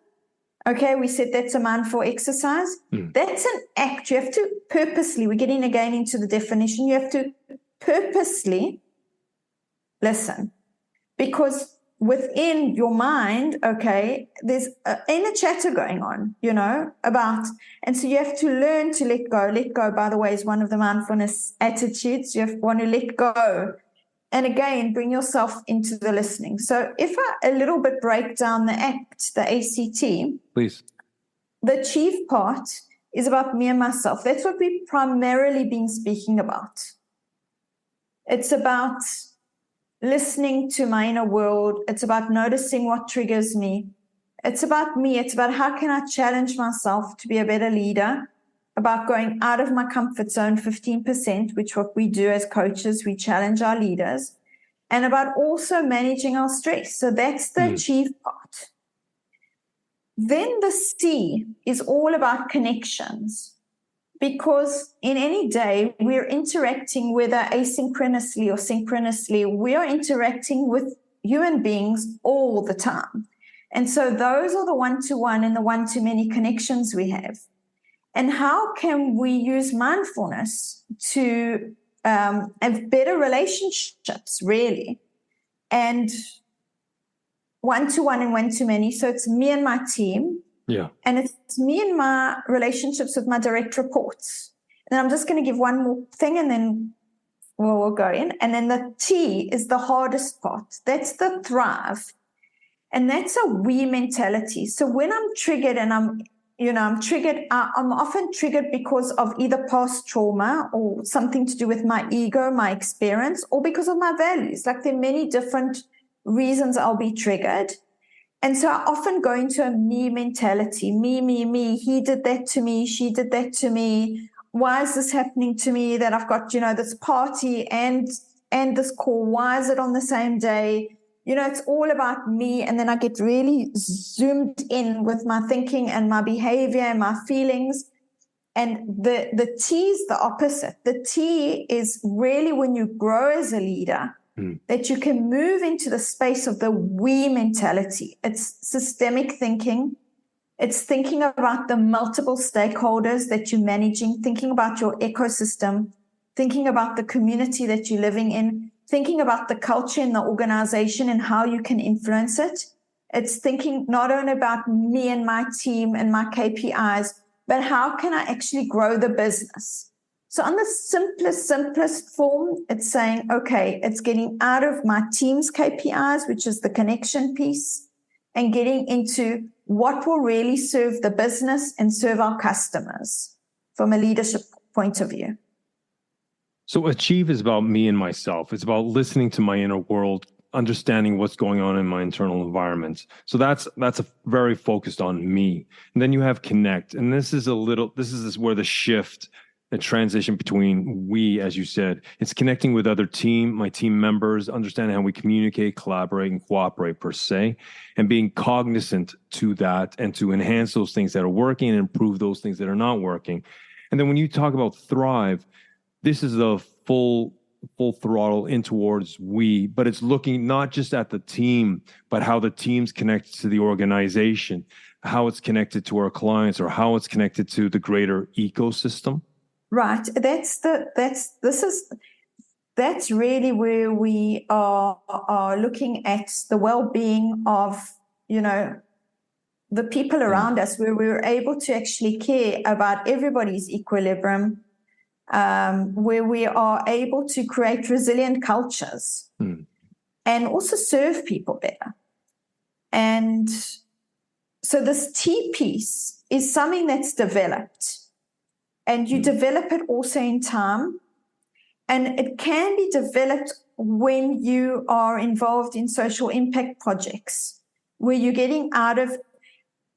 Okay, we said that's a mindful exercise. That's an act. You have to purposely, we're getting again into the definition, you have to purposely listen. Because within your mind, okay, there's inner chatter going on, about, and so you have to learn to let go. Let go, by the way, is one of the mindfulness attitudes. You want to let go. And again, bring yourself into the listening. So if I a little bit break down the ACT, the ACT, please. The achieve part is about me and myself. That's what we've primarily been speaking about. It's about listening to my inner world. It's about noticing what triggers me. It's about me. It's about how can I challenge myself to be a better leader, about going out of my comfort zone 15%, which what we do as coaches, we challenge our leaders, and about also managing our stress. So that's the achieve part. Then the C is all about connections, because in any day we're interacting, whether asynchronously or synchronously, we are interacting with human beings all the time. And so those are the one-to-one and the one-to-many connections we have. And how can we use mindfulness to have better relationships, really? And one-to-one and one-to-many. So it's me and my team. Yeah. And it's me and my relationships with my direct reports. And I'm just going to give one more thing and then we'll go in. And then the T is the hardest part. That's the thrive. And that's a we mentality. So when I'm triggered and I'm triggered, I'm often triggered because of either past trauma or something to do with my ego, my experience, or because of my values. Like there are many different reasons I'll be triggered. And so I often go into a me mentality. Me. He did that to me. She did that to me. Why is this happening to me that I've got, this party and this call? Why is it on the same day? It's all about me. And then I get really zoomed in with my thinking and my behavior and my feelings. And the T is the opposite. The T is really when you grow as a leader, that you can move into the space of the we mentality. It's systemic thinking. It's thinking about the multiple stakeholders that you're managing, thinking about your ecosystem, thinking about the community that you're living in, thinking about the culture in the organization and how you can influence it. It's thinking not only about me and my team and my KPIs, but how can I actually grow the business? So on the simplest form, it's saying, okay, it's getting out of my team's KPIs, which is the connection piece, and getting into what will really serve the business and serve our customers from a leadership point of view. So achieve is about me and myself. It's about listening to my inner world, understanding what's going on in my internal environment. So that's a very focused on me. And then you have connect. And this is where the shift, the transition between we, as you said, it's connecting with my team members, understanding how we communicate, collaborate, and cooperate per se, and being cognizant to that and to enhance those things that are working and improve those things that are not working. And then when you talk about thrive, this is the full throttle in towards we, but it's looking not just at the team, but how the team's connected to the organization, how it's connected to our clients, or how it's connected to the greater ecosystem. Right. That's really where we are looking at the well-being of, the people around us, where we're able to actually care about everybody's equilibrium, where we are able to create resilient cultures and also serve people better. And so this T piece is something that's developed. And you develop it also in time. And it can be developed when you are involved in social impact projects, where you're getting out of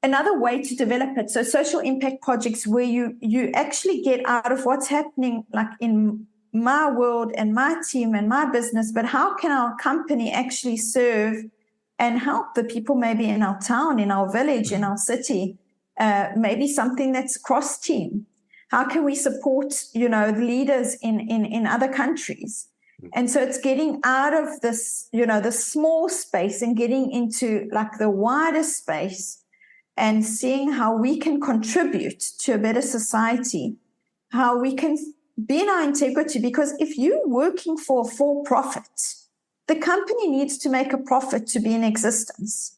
another way to develop it. So social impact projects where you actually get out of what's happening, like in my world and my team and my business, but how can our company actually serve and help the people maybe in our town, in our village, in our city, maybe something that's cross-team. How can we support, the leaders in other countries? And so it's getting out of this, the small space and getting into like the wider space and seeing how we can contribute to a better society, how we can be in our integrity. Because if you're working for profit, the company needs to make a profit to be in existence.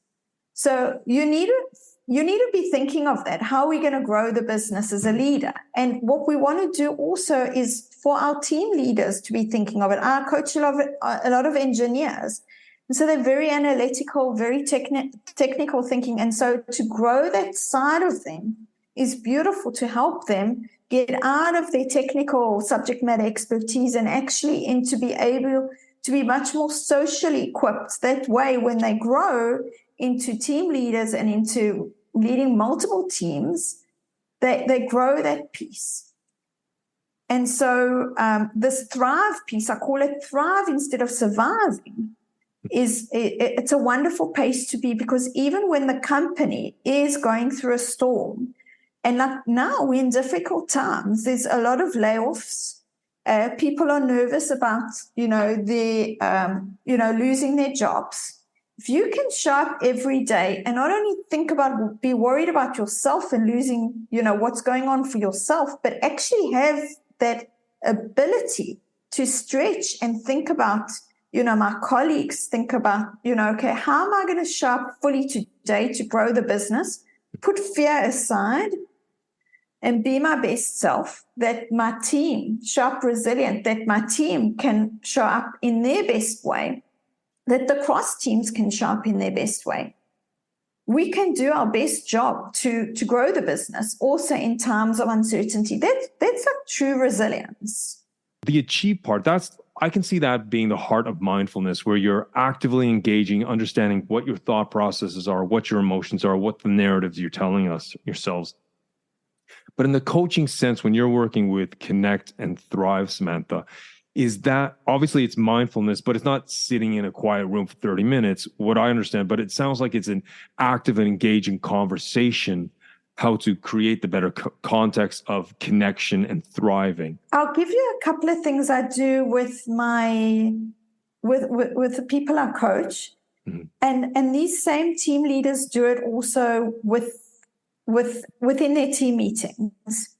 So you need to be thinking of that. How are we going to grow the business as a leader? And what we want to do also is for our team leaders to be thinking of it. I coach a lot of engineers. And so they're very analytical, very technical thinking. And so to grow that side of them is beautiful, to help them get out of their technical subject matter expertise and actually into be able to be much more socially equipped. That way, when they grow into team leaders and into leading multiple teams, they grow that piece. And so this thrive piece, I call it thrive instead of surviving, it's a wonderful place to be, because even when the company is going through a storm, and like now we're in difficult times, there's a lot of layoffs. People are nervous about, losing their jobs. if you can show up every day and not only be worried about yourself and losing, what's going on for yourself, but actually have that ability to stretch and think about, my colleagues, think about, okay, how am I going to show up fully today to grow the business, put fear aside, and be my best self, that my team show up resilient, that my team can show up in their best way, that the cross teams can show up in their best way. We can do our best job to grow the business also in times of uncertainty. That's like true resilience. The achieve part, I can see that being the heart of mindfulness, where you're actively engaging, understanding what your thought processes are, what your emotions are, what the narratives you're telling us yourselves. But in the coaching sense, when you're working with Connect and Thrive, Samantha, is that obviously it's mindfulness, but it's not sitting in a quiet room for 30 minutes, what I understand, but it sounds like it's an active and engaging conversation, how to create the better context of connection and thriving. I'll give you a couple of things I do with with the people I coach. Mm-hmm. And these same team leaders do it also within their team meetings.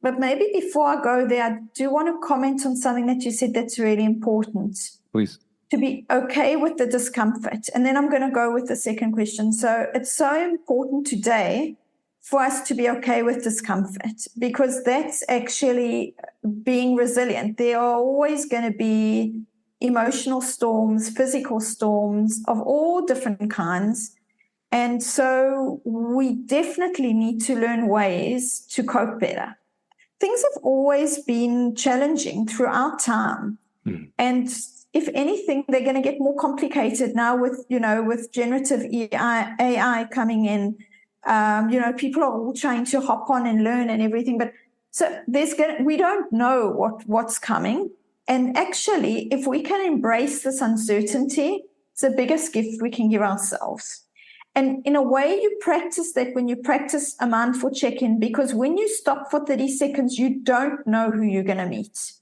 But maybe before I go there, I do want to comment on something that you said that's really important. Please. To be okay with the discomfort. And then I'm going to go with the second question. So it's so important today for us to be okay with discomfort, because that's actually being resilient. There are always going to be emotional storms, physical storms of all different kinds. And so we definitely need to learn ways to cope better. Things have always been challenging throughout time. Mm. And if anything, they're going to get more complicated now with generative AI coming in. People are all trying to hop on and learn and everything. But so we don't know what's coming. And actually, if we can embrace this uncertainty, it's the biggest gift we can give ourselves. And in a way, you practice that when you practice a mindful check-in, because when you stop for 30 seconds, you don't know who you're going to meet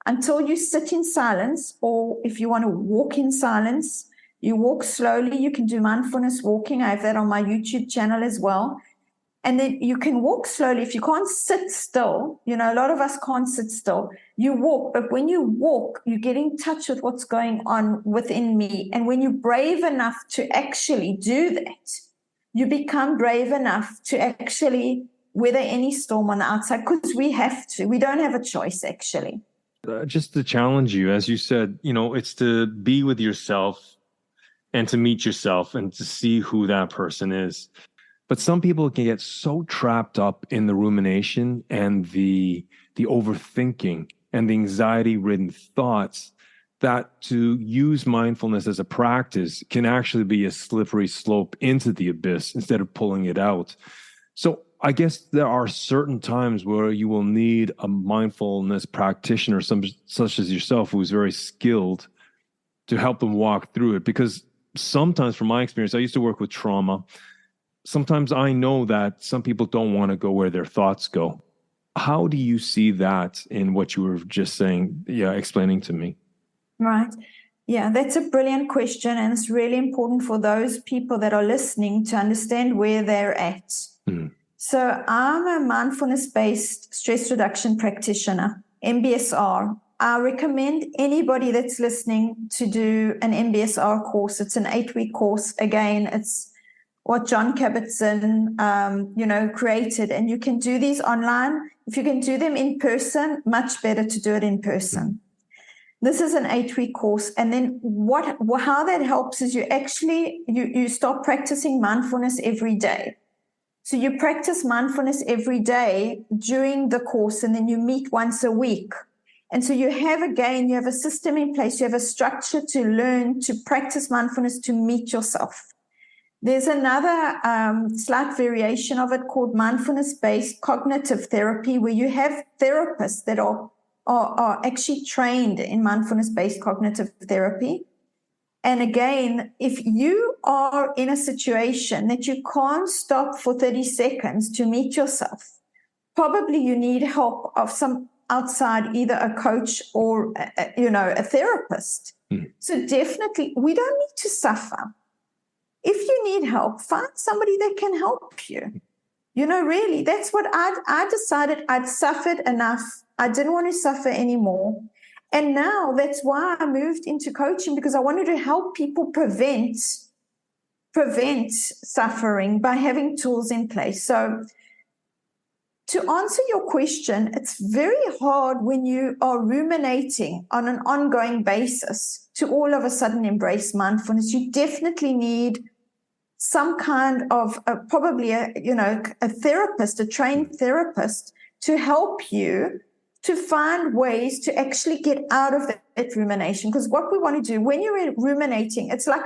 until you sit in silence, or if you want to walk in silence, you walk slowly. You can do mindfulness walking. I have that on my YouTube channel as well. And then you can walk slowly. If you can't sit still, a lot of us can't sit still. You walk, but when you walk, you get in touch with what's going on within me. And when you're brave enough to actually do that, you become brave enough to actually weather any storm on the outside, because we have to. We don't have a choice, actually. Just to challenge you, as you said, it's to be with yourself and to meet yourself and to see who that person is. But some people can get so trapped up in the rumination and the overthinking and the anxiety-ridden thoughts that to use mindfulness as a practice can actually be a slippery slope into the abyss instead of pulling it out. So I guess there are certain times where you will need a mindfulness practitioner, such as yourself, who's very skilled, to help them walk through it. Because sometimes, from my experience, I used to work with trauma. Sometimes I know that some people don't want to go where their thoughts go. How do you see that in what you were just saying, explaining to me? Right. Yeah, that's a brilliant question. And it's really important for those people that are listening to understand where they're at. Mm-hmm. So I'm a mindfulness-based stress reduction practitioner, MBSR. I recommend anybody that's listening to do an MBSR course. It's an 8-week course. Again, it's what John Kabat-Zinn, created. And you can do these online. If you can do them in person, much better to do it in person. This is an 8-week course. And then how that helps is you start practicing mindfulness every day. So you practice mindfulness every day during the course, and then you meet once a week. And so you have a system in place. You have a structure to learn to practice mindfulness, to meet yourself. There's another slight variation of it called mindfulness-based cognitive therapy, where you have therapists that are actually trained in mindfulness-based cognitive therapy. And again, if you are in a situation that you can't stop for 30 seconds to meet yourself, probably you need help of some outside, either a coach or a therapist. Mm. So definitely, we don't need to suffer. if you need help, find somebody that can help you. Really, that's what I decided. I'd suffered enough. I didn't want to suffer anymore. And now that's why I moved into coaching, because I wanted to help people prevent suffering by having tools in place. So to answer your question, it's very hard when you are ruminating on an ongoing basis to all of a sudden embrace mindfulness. You definitely need some kind of probably a therapist, a trained therapist, to help you to find ways to actually get out of that rumination. Because what we want to do when you're ruminating, it's like,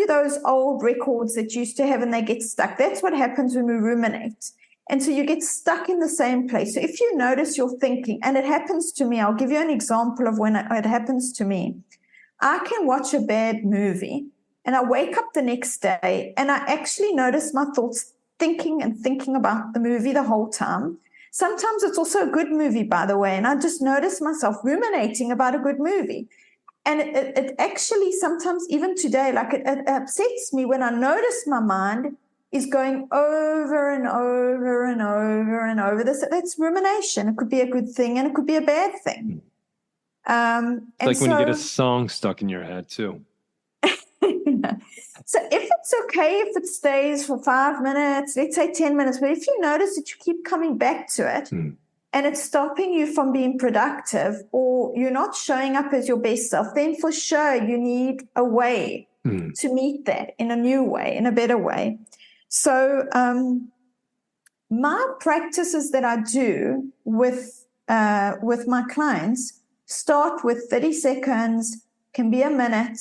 those old records that you used to have and they get stuck. That's what happens when we ruminate. And so you get stuck in the same place. So if you notice your thinking, and it happens to me, I'll give you an example of when it happens to me. I can watch a bad movie and I wake up the next day and I actually notice my thoughts thinking about the movie the whole time. Sometimes it's also a good movie, by the way, and I just notice myself ruminating about a good movie. And it actually sometimes, even today, like it upsets me when I notice my mind is going over and over and over and over. That's rumination. It could be a good thing and it could be a bad thing. It's like when you get a song stuck in your head too. So if it's okay, if it stays for 5 minutes, let's say 10 minutes, but if you notice that you keep coming back to it and it's stopping you from being productive, or you're not showing up as your best self, then for sure you need a way to meet that in a new way, in a better way. So my practices that I do with my clients start with 30 seconds, can be a minute.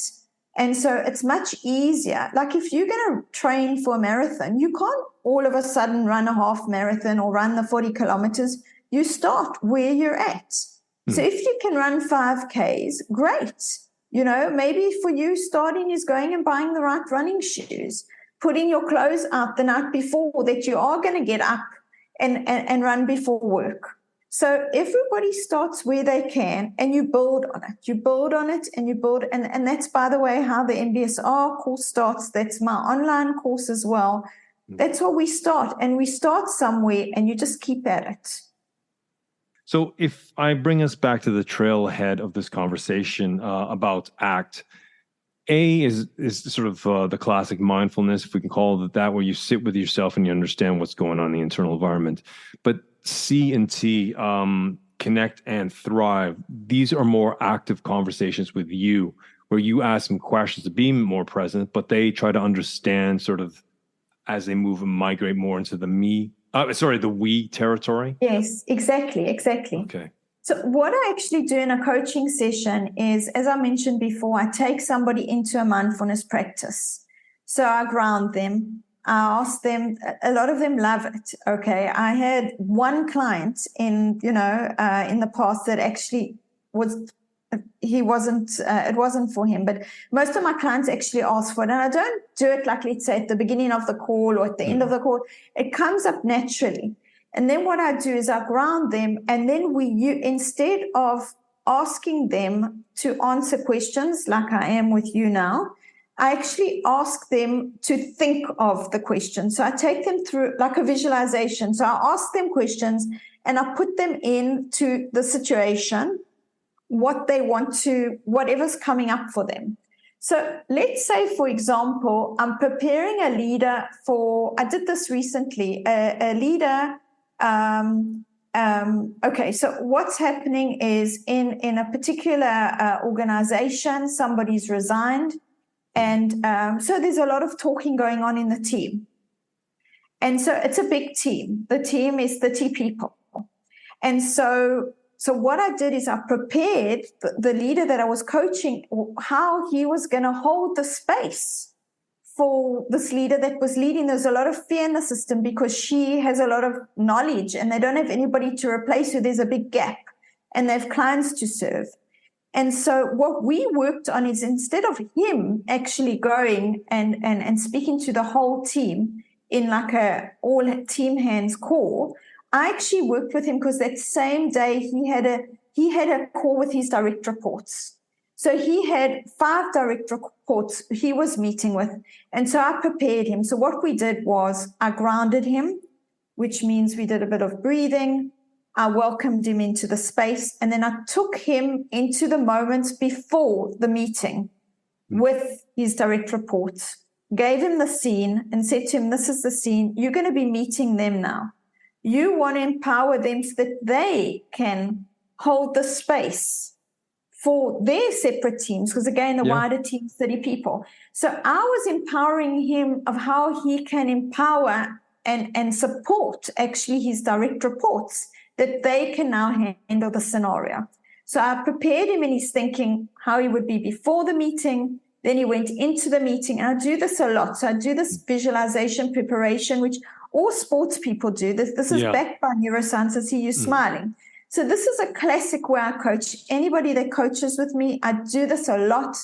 And so it's much easier. Like if you're going to train for a marathon, you can't all of a sudden run a half marathon or run the 40 kilometers. You start where you're at. So if you can run 5Ks, great. Maybe for you, starting is going and buying the right running shoes, putting your clothes out the night before that you are going to get up and run before work. So everybody starts where they can, and you build on it. You build on it, and you build. And that's, by the way, how the MBSR course starts. That's my online course as well. That's how we start. And we start somewhere, and you just keep at it. So if I bring us back to the trailhead of this conversation about ACT, A is sort of the classic mindfulness, if we can call it that, where you sit with yourself and you understand what's going on in the internal environment. But C and T, connect and thrive, these are more active conversations with you, where you ask them questions to be more present, but they try to understand sort of as they move and migrate more into the the we territory. Yes, exactly. Okay. So what I actually do in a coaching session is, as I mentioned before, I take somebody into a mindfulness practice. So I ground them. I ask them, a lot of them love it. Okay. I had one client in the past that actually it wasn't for him, but most of my clients actually ask for it. And I don't do it like, let's say, at the beginning of the call or at the end of the call. It comes up naturally. And then what I do is I ground them, and then instead of asking them to answer questions like I am with you now, I actually ask them to think of the question. So I take them through like a visualization. So I ask them questions and I put them into the situation, what they want to, whatever's coming up for them. So let's say, for example, I'm preparing a leader I did this recently, a leader. Okay, so what's happening is in a particular organization, somebody's resigned. And so there's a lot of talking going on in the team. And so it's a big team. The team is 30 people. And so what I did is I prepared the leader that I was coaching, how he was going to hold the space for this leader that was leading. There's a lot of fear in the system because she has a lot of knowledge and they don't have anybody to replace her. There's a big gap and they have clients to serve. And so what we worked on is, instead of him actually going and speaking to the whole team in like a all team hands call, I actually worked with him because that same day he had a call with his direct reports. So he had 5 direct reports he was meeting with. And so I prepared him. So what we did was I grounded him, which means we did a bit of breathing. I welcomed him into the space. And then I took him into the moments before the meeting with his direct reports, gave him the scene and said to him, this is the scene. You're going to be meeting them now. You want to empower them so that they can hold the space for their separate teams, because again, the wider team, 30 people. So I was empowering him of how he can empower and support actually his direct reports, that they can now handle the scenario. So I prepared him in his thinking how he would be before the meeting. Then he went into the meeting. And I do this a lot. So I do this visualization preparation, which all sports people do. This is backed by neuroscience. I see you smiling. So this is a classic way I coach. Anybody that coaches with me, I do this a lot.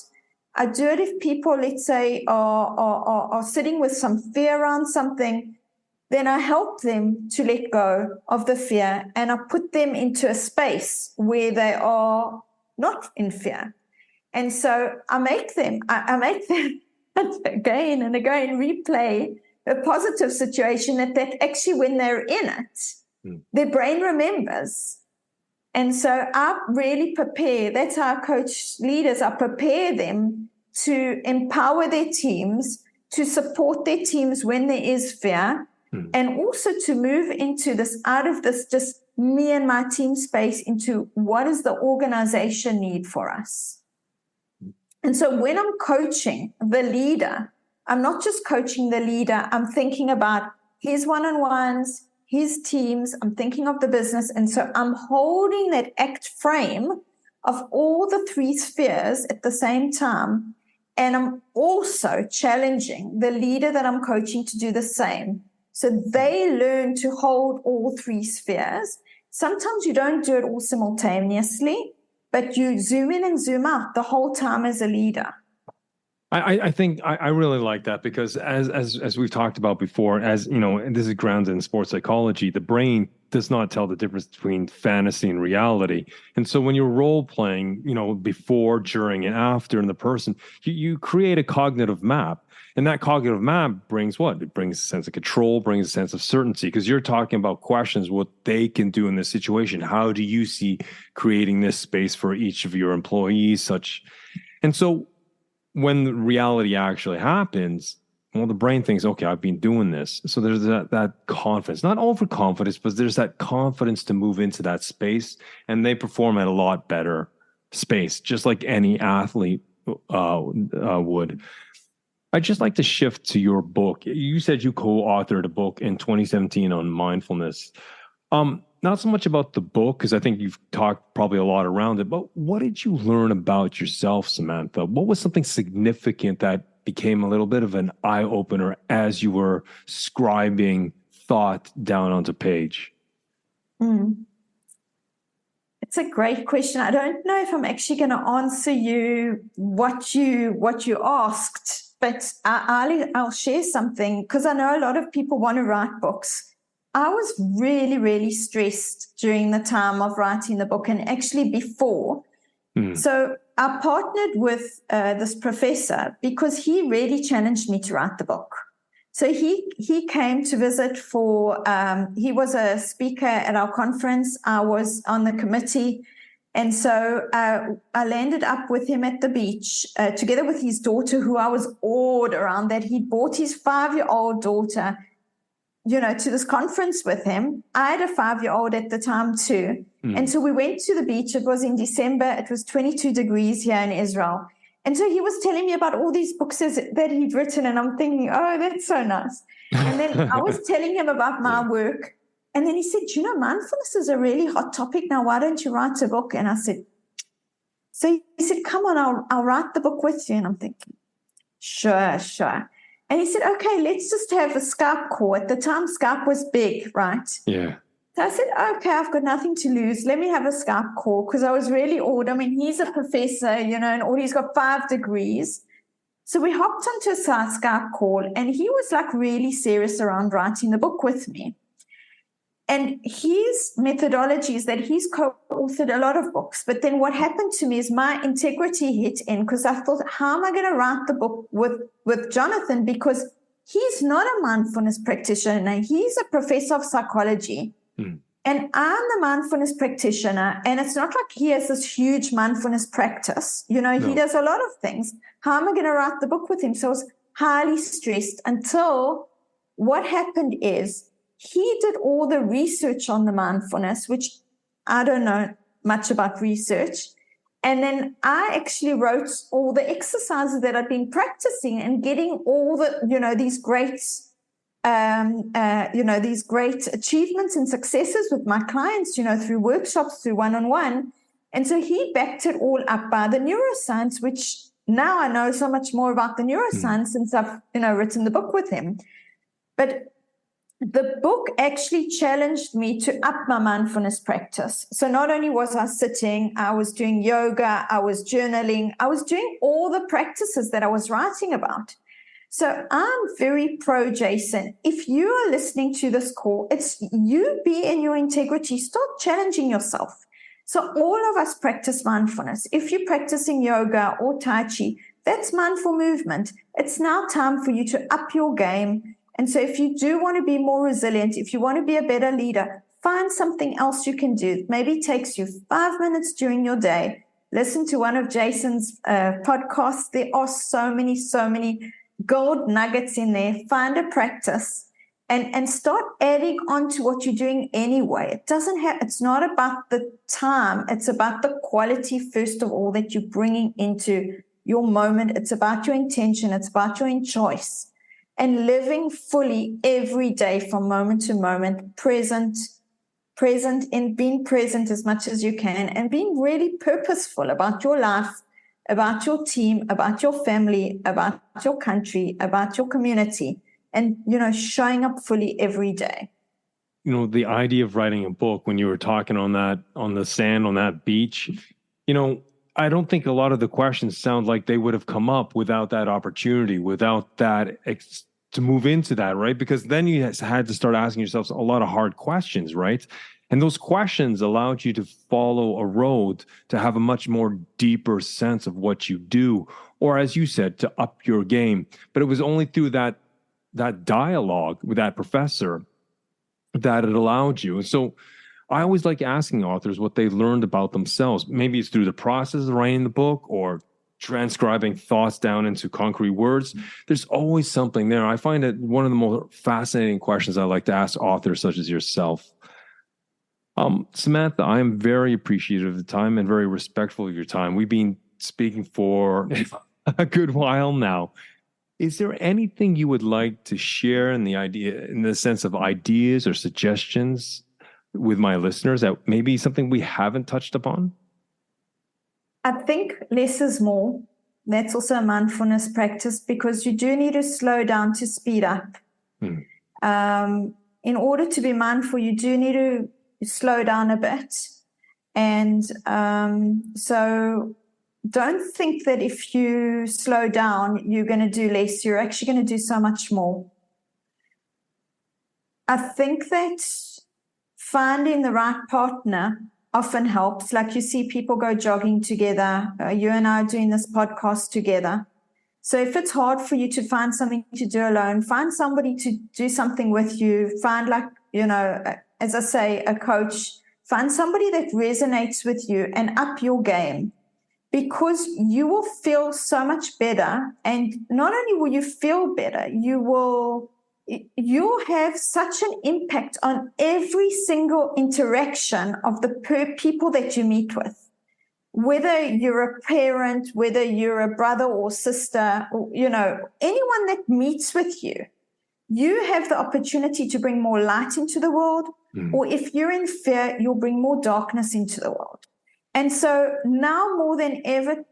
I do it if people, let's say, are sitting with some fear around something. Then I help them to let go of the fear, and I put them into a space where they are not in fear. And so I make them again and again replay a positive situation that actually when they're in it, their brain remembers. And so I really prepare. That's how I coach leaders. I prepare them to empower their teams, to support their teams when there is fear, and also to move into this, out of this just me and my team space, into what does the organization need for us? And so when I'm coaching the leader, I'm not just coaching the leader. I'm thinking about his one-on-ones, his teams. I'm thinking of the business. And so I'm holding that act frame of all the 3 spheres at the same time. And I'm also challenging the leader that I'm coaching to do the same. So they learn to hold all 3 spheres. Sometimes you don't do it all simultaneously, but you zoom in and zoom out the whole time as a leader. I think I really like that, because as we've talked about before, as you know, and this is grounded in sports psychology, the brain does not tell the difference between fantasy and reality. And so when you're role playing, you know, before, during, and after in the person, you create a cognitive map. And that cognitive map brings what? It brings a sense of control, brings a sense of certainty, because you're talking about questions, what they can do in this situation. How do you see creating this space for each of your employees, such? And so when the reality actually happens, well, the brain thinks, okay, I've been doing this. So there's that confidence, not overconfidence, but there's that confidence to move into that space, and they perform at a lot better space, just like any athlete would. I'd just like to shift to your book. You said you co-authored a book in 2017 on mindfulness. Not so much about the book, because I think you've talked probably a lot around it, but what did you learn about yourself, Samantha? What was something significant that became a little bit of an eye-opener as you were scribing thought down onto page? It's a great question. I don't know if I'm actually going to answer you what you asked, but I'll share something, because I know a lot of people want to write books. I was really, really stressed during the time of writing the book, and actually before. So I partnered with this professor because he really challenged me to write the book. So he came to visit for, he was a speaker at our conference. I was on the committee. And so I landed up with him at the beach together with his daughter, who I was awed around that he brought his 5-year-old daughter, you know, to this conference with him. I had a 5-year-old at the time too. And so we went to the beach. It was in December. It was 22 degrees here in Israel. And so he was telling me about all these books that he'd written. And I'm thinking, oh, that's so nice. And then I was telling him about my work. And then he said, you know, mindfulness is a really hot topic now. Why don't you write a book? And I said, so he said, come on, I'll write the book with you. And I'm thinking, sure. And he said, okay, let's just have a Skype call. At the time, Skype was big, right? Yeah. So I said, okay, I've got nothing to lose. Let me have a Skype call, because I was really awed. I mean, he's a professor, you know, and all he's got 5 degrees. So we hopped onto a Skype call, and he was like really serious around writing the book with me. And his methodology is that he's co-authored a lot of books. But then what happened to me is my integrity hit in, because I thought, how am I going to write the book with Jonathan? Because he's not a mindfulness practitioner. He's a professor of psychology. And I'm the mindfulness practitioner. And it's not like he has this huge mindfulness practice. He does a lot of things. How am I going to write the book with him? So I was highly stressed until what happened is, he did all the research on the mindfulness, which I don't know much about research. And then I actually wrote all the exercises that I've been practicing and getting all the, these great, these great achievements and successes with my clients, through workshops, through one-on-one. And so he backed it all up by the neuroscience, which now I know so much more about the neuroscience since I've, written the book with him. But the book actually challenged me to up my mindfulness practice. So not only was I sitting, I was doing yoga, I was journaling, I was doing all the practices that I was writing about. So I'm very pro, Jason. If you are listening to this call, it's you be in your integrity. Start challenging yourself. So all of us practice mindfulness. If you're practicing yoga or Tai Chi, that's mindful movement. It's now time for you to up your game. And so if you do want to be more resilient, if you want to be a better leader, find something else you can do. Maybe it takes you 5 minutes during your day. Listen to one of Jason's podcasts. There are so many gold nuggets in there. Find a practice and start adding on to what you're doing anyway. It's not about the time. It's about the quality, first of all, that you're bringing into your moment. It's about your intention. It's about your choice. And living fully every day from moment to moment, present in being present as much as you can, and being really purposeful about your life, about your team, about your family, about your country, about your community, and, showing up fully every day. The idea of writing a book, when you were talking on the sand, on that beach, I don't think a lot of the questions sound like they would have come up without that opportunity, without that to move into that, right? Because then you had to start asking yourselves a lot of hard questions, right? And those questions allowed you to follow a road to have a much more deeper sense of what you do, or as you said, to up your game. But it was only through that dialogue with that professor that it allowed you. And so I always like asking authors what they learned about themselves. Maybe it's through the process of writing the book or transcribing thoughts down into concrete words. There's always something there. I find it one of the more fascinating questions I like to ask authors such as yourself. Samantha, I am very appreciative of the time and very respectful of your time. We've been speaking for a good while now. Is there anything you would like to share in the sense of ideas or suggestions with my listeners that maybe something we haven't touched upon? I think less is more. That's also a mindfulness practice, because you do need to slow down to speed up. In order to be mindful, you do need to slow down a bit. And so don't think that if you slow down, you're going to do less. You're actually going to do so much more. I think that finding the right partner often helps. Like, you see people go jogging together. You and I are doing this podcast together. So if it's hard for you to find something to do alone, find somebody to do something with you. Find, like, as I say, a coach. Find somebody that resonates with you and up your game, because you will feel so much better. And not only will you feel better, you'll have such an impact on every single interaction of the people that you meet with. Whether you're a parent, whether you're a brother or sister, or, anyone that meets with you, you have the opportunity to bring more light into the world. Or if you're in fear, you'll bring more darkness into the world. And so now more than ever,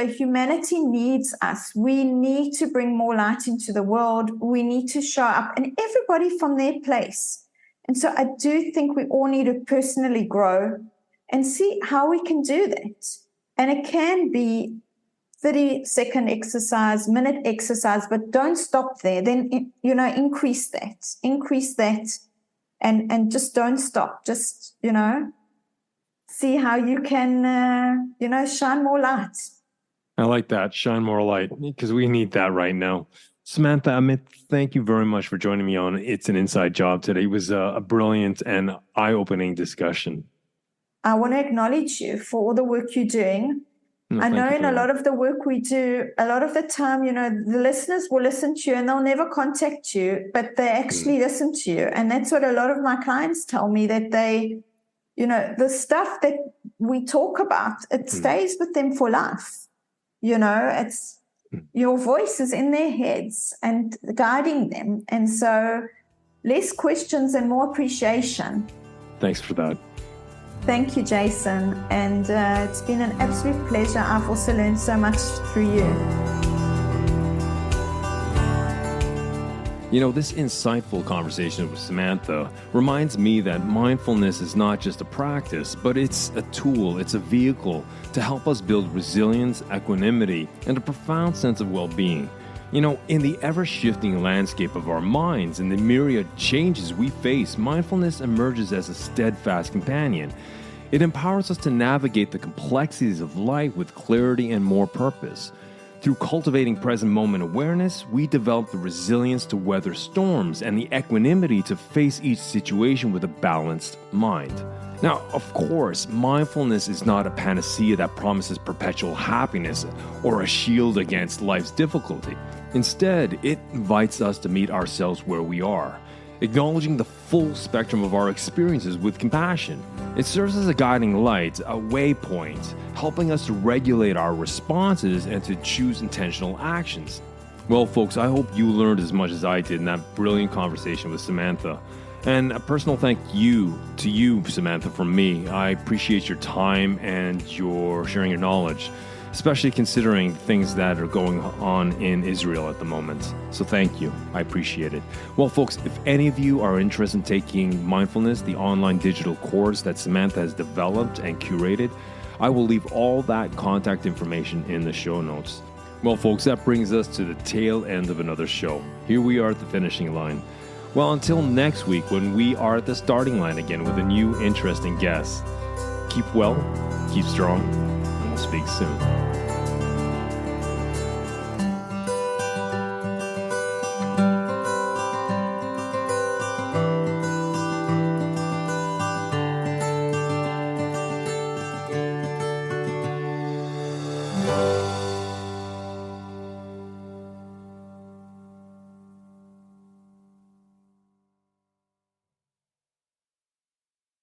humanity needs us. We need to bring more light into the world. We need to show up, and everybody from their place. And so I do think we all need to personally grow and see how we can do that. And it can be 30-second exercise, minute exercise, but don't stop there. Then, increase that. and just don't stop. Just, see how you can, shine more light. I like that. Shine more light, because we need that right now. Samantha, Amit, thank you very much for joining me on It's an Inside Job today. It was a brilliant and eye-opening discussion. I want to acknowledge you for all the work you're doing. I know in a lot of the work we do, a lot of the time, the listeners will listen to you and they'll never contact you, but they actually listen to you. And that's what a lot of my clients tell me, that they, the stuff that we talk about, it stays with them for life. It's your voice is in their heads and guiding them. And so less questions and more appreciation. Thanks for that. Thank you, Jason. And it's been an absolute pleasure. I've also learned so much through you. This insightful conversation with Samantha reminds me that mindfulness is not just a practice, but it's a tool, it's a vehicle to help us build resilience, equanimity, and a profound sense of well-being. In the ever-shifting landscape of our minds and the myriad changes we face, mindfulness emerges as a steadfast companion. It empowers us to navigate the complexities of life with clarity and more purpose. Through cultivating present moment awareness, we develop the resilience to weather storms and the equanimity to face each situation with a balanced mind. Now, of course, mindfulness is not a panacea that promises perpetual happiness or a shield against life's difficulty. Instead, it invites us to meet ourselves where we are, acknowledging the full spectrum of our experiences with compassion. It serves as a guiding light, a waypoint, helping us to regulate our responses and to choose intentional actions. Well, folks, I hope you learned as much as I did in that brilliant conversation with Samantha. And a personal thank you to you, Samantha, from me. I appreciate your time and your sharing your knowledge, especially considering things that are going on in Israel at the moment. So thank you. I appreciate it. Well, folks, if any of you are interested in taking Mindfulness, the online digital course that Samantha has developed and curated, I will leave all that contact information in the show notes. Well, folks, that brings us to the tail end of another show. Here we are at the finishing line. Well, until next week when we are at the starting line again with a new interesting guest. Keep well, keep strong, and we'll speak soon.